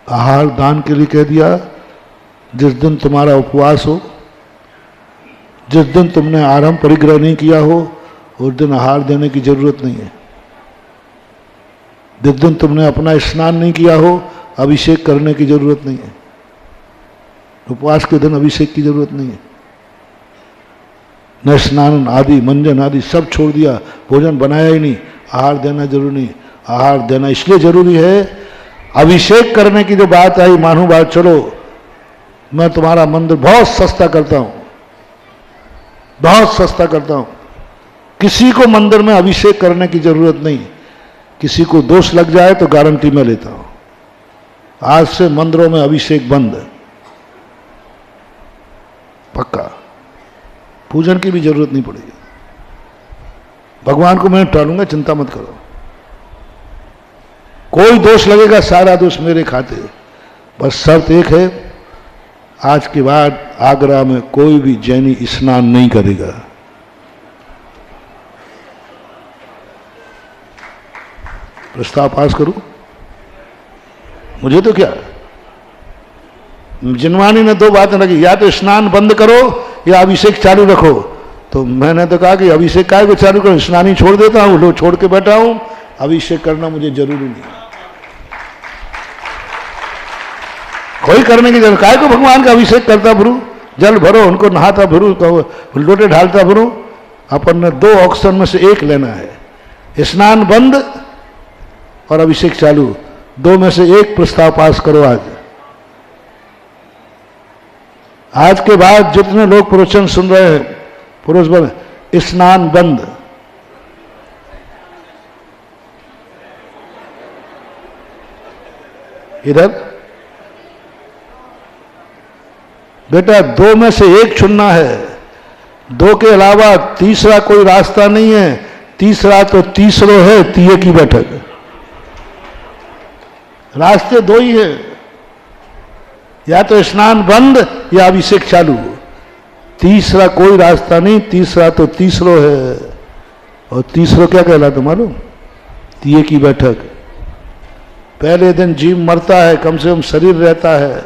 आहार दान के लिए कह दिया जिस दिन तुम्हारा उपवास हो, जिस दिन तुमने आरंभ परिग्रह नहीं किया हो, उस दिन आहार देने की जरूरत नहीं है। जिस दिन तुमने अपना स्नान नहीं किया हो, अभिषेक करने की जरूरत नहीं है। उपवास के दिन अभिषेक की जरूरत नहीं है। न स्नान आदि मंजन आदि सब छोड़ दिया, भोजन बनाया ही नहीं, आहार देना जरूरी नहीं। आहार देना इसलिए जरूरी है, अभिषेक करने की जो बात आई, मानो बात, चलो मैं तुम्हारा मंदिर बहुत सस्ता करता हूं, बहुत सस्ता करता हूं। किसी को मंदिर में अभिषेक करने की जरूरत नहीं। किसी को दोष लग जाए तो गारंटी में लेता हूं, आज से मंदिरों में अभिषेक बंद, पक्का। पूजन की भी जरूरत नहीं पड़ेगी। भगवान को मैं टालूंगा, चिंता मत करो। कोई दोष लगेगा, सारा दोष मेरे खाते। बस शर्त एक है, आज के बाद आगरा में कोई भी जैनी स्नान नहीं करेगा। प्रस्ताव पास करूं? मुझे तो क्या, जिनवानी ने 2 बातें लगी, या तो स्नान बंद करो या अभिषेक चालू रखो। तो मैंने तो कहा कि अभिषेक काय को चालू करो, स्नान ही छोड़ देता हूं, लो छोड़ के बैठा हूं, अभिषेक करना मुझे जरूरी नहीं। कोई करने की जरूरत, काय को भगवान का अभिषेक करता फिरूं, जल भरो, उनको नहाता फिरूं, लोटे ढालता फिरूं। अपन ने 2 ऑप्शन में से एक लेना है, स्नान बंद और अभिषेक चालू। 2 में से एक प्रस्ताव पास करो। आज के बाद जितने लोग प्रवचन सुन रहे हैं, पुरुष बन, स्नान बंद। इधर बेटा 2 में से एक चुनना है, 2 के अलावा तीसरा कोई रास्ता नहीं है। तीसरा तो तीसरो है, तीये की बैठक। रास्ते 2 ही है, या तो स्नान बंद या अभिषेक चालू। तीसरा कोई रास्ता नहीं, तीसरा तो तीसरो है। और तीसरो क्या कहलाता मालूम? तीये की बैठक। पहले दिन जीव मरता है, कम से कम शरीर रहता है,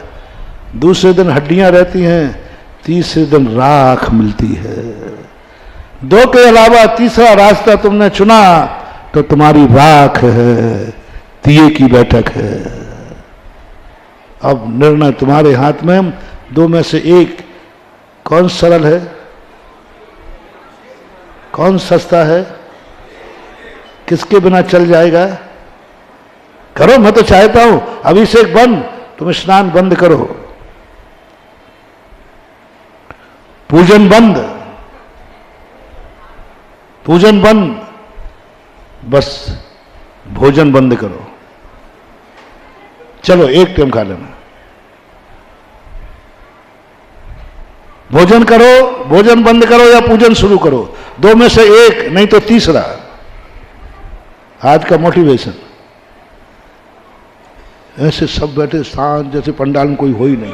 दूसरे दिन हड्डियां रहती हैं, तीसरे दिन राख मिलती है। 2 के अलावा तीसरा रास्ता तुमने चुना तो तुम्हारी राख है, तीये की बैठक है। अब निर्णय तुम्हारे हाथ में। 2 में से एक, कौन सरल है, कौन सस्ता है, किसके बिना चल जाएगा? करो, मैं तो चाहता हूं अभिषेक बंद, तुम स्नान बंद करो, पूजन बंद, पूजन बंद, बस भोजन बंद करो। चलो एक टाइम खा लेना, भोजन करो, भोजन बंद करो या पूजन शुरू करो। 2 में से एक, नहीं तो तीसरा। आज का मोटिवेशन। ऐसे सब बैठे शांत, जैसे पंडाल में कोई हो ही नहीं।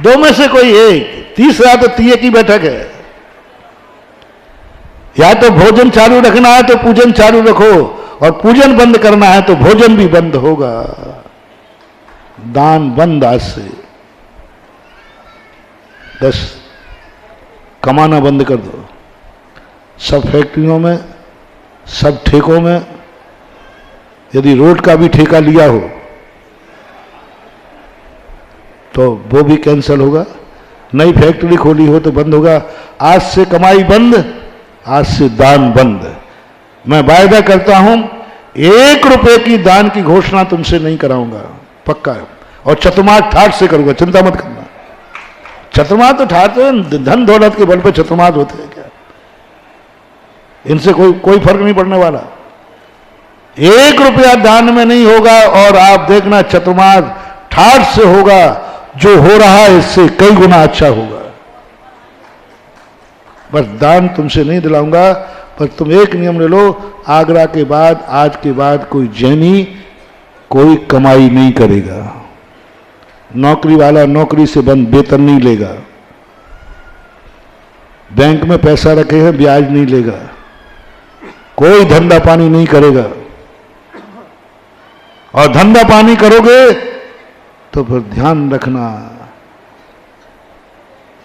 2 में से कोई एक, तीसरा तो तीये की बैठक है। या तो भोजन चालू रखना है तो पूजन चालू रखो, और पूजन बंद करना है तो भोजन भी बंद होगा। दान बंद आज से। बस कमाना बंद कर दो। सब फैक्ट्रियों में, सब ठेकों में, यदि रोड का भी ठेका लिया हो तो वो भी कैंसिल होगा। नई फैक्ट्री खोली हो तो बंद होगा। आज से कमाई बंद, आज से दान बंद। मैं वायदा करता हूं 1 रुपए की दान की घोषणा तुमसे नहीं कराऊंगा, पक्का है। और चतुर्मास ठाठ से करूंगा, चिंता मत करना। चतुर्मास तो ठाठ धन दौलत के बल पे चतुर्मास होते हैं क्या? इनसे कोई फर्क नहीं पड़ने वाला। 1 रुपया दान में नहीं होगा और आप देखना चतुर्मास ठाठ से होगा। जो हो रहा है इससे कई गुना अच्छा होगा। बस दान तुमसे नहीं दिलाऊंगा, पर तुम एक नियम ले लो, आगरा के बाद, आज के बाद कोई जैनी कोई कमाई नहीं करेगा। नौकरी वाला नौकरी से बंद वेतन नहीं लेगा। बैंक में पैसा रखे हैं, ब्याज नहीं लेगा। कोई धंधा पानी नहीं करेगा। और धंधा पानी करोगे तो फिर ध्यान रखना,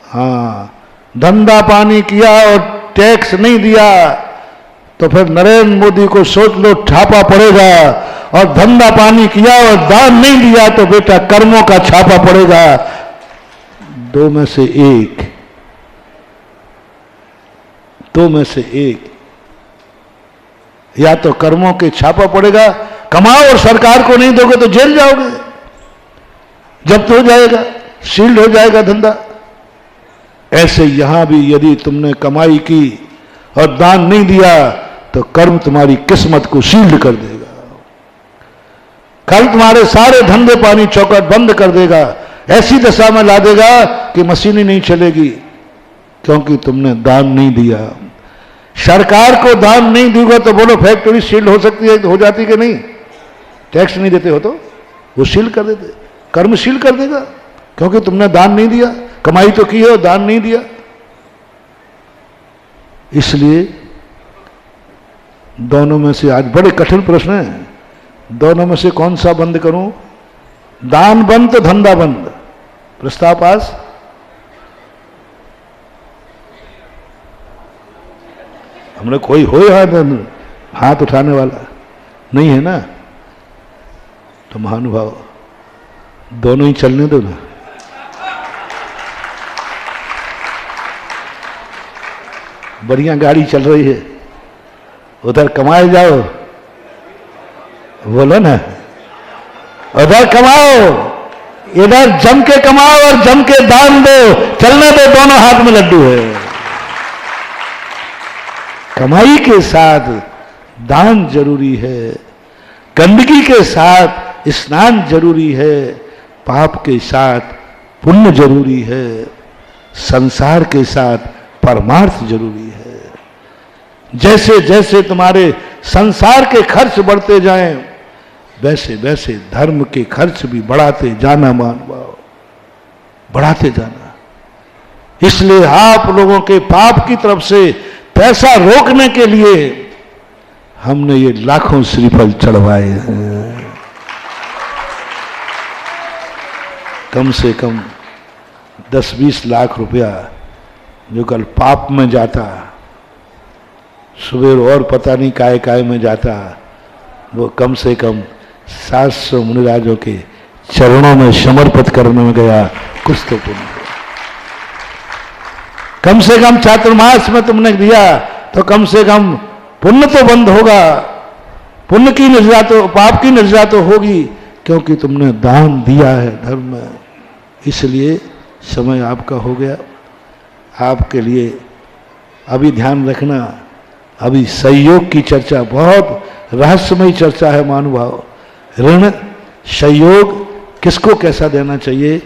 हाँ, धंधा पानी किया और टैक्स नहीं दिया तो फिर नरेंद्र मोदी को सोच लो छापा पड़ेगा। और धंधा पानी किया और दान नहीं दिया तो बेटा कर्मों का छापा पड़ेगा। 2 में से 1, 2 में से 1, या तो कर्मों के छापा पड़ेगा, कमाओ और सरकार को नहीं दोगे तो जेल जाओगे, जब्त हो जाएगा, सील्ड हो जाएगा धंधा। ऐसे यहां भी यदि तुमने कमाई की और दान नहीं दिया तो कर्म तुम्हारी किस्मत को सील्ड कर देगा। कल तुम्हारे सारे धंधे पानी चौकट बंद कर देगा। ऐसी दशा में ला देगा कि मशीन ही नहीं चलेगी, क्योंकि तुमने दान नहीं दिया। सरकार को दान नहीं दूंगा तो बोलो फैक्ट्री सील्ड हो सकती है, हो जाती कि नहीं? टैक्स नहीं देते हो तो वो सील्ड कर देते, कर्म सील्ड कर देगा, क्योंकि तुमने दान नहीं दिया। कमाई तो की है और दान नहीं दिया। इसलिए दोनों में से, आज बड़े कठिन प्रश्न है, दोनों में से कौन सा बंद करूं? दान बंद तो धंधा बंद। प्रस्ताव पास? हमने कोई हो हाथ उठाने वाला नहीं है ना? तो महानुभाव दोनों ही चलने दो ना। बढ़िया गाड़ी चल रही है, उधर कमाए जाओ, बोलो ना, उधर कमाओ, इधर जम के कमाओ और जम के दान दो। चलने दो, दोनों हाथ में लड्डू है। कमाई के साथ दान जरूरी है, गंदगी के साथ स्नान जरूरी है, पाप के साथ पुण्य जरूरी है, संसार के साथ परमार्थ जरूरी है। जैसे जैसे तुम्हारे संसार के खर्च बढ़ते जाएं, वैसे वैसे धर्म के खर्च भी बढ़ाते जाना मानवाओ, बढ़ाते जाना। इसलिए आप लोगों के पाप की तरफ से पैसा रोकने के लिए हमने ये लाखों श्रीफल चढ़वाए हैं। कम से कम 10-20 लाख रुपया जो कल पाप में जाता, सुबह और पता नहीं काय काय में जाता, वो कम से कम 700 मुनिराजों के चरणों में समर्पित करने में गया। कुछ तो पुण्य कम से कम चातुर्मास में तुमने दिया तो कम से कम पुण्य तो बंद होगा। पुण्य की निर्जा तो, पाप की निर्जा तो होगी, क्योंकि तुमने दान दिया है धर्म में। इसलिए समय आपका हो गया। आपके लिए अभी ध्यान रखना, अभी सहयोग की चर्चा, बहुत रहस्यमयी चर्चा है महानुभाव। ऋण सहयोग किसको कैसा देना चाहिए,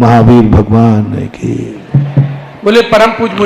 महावीर भगवान की। बोले परम पूज्य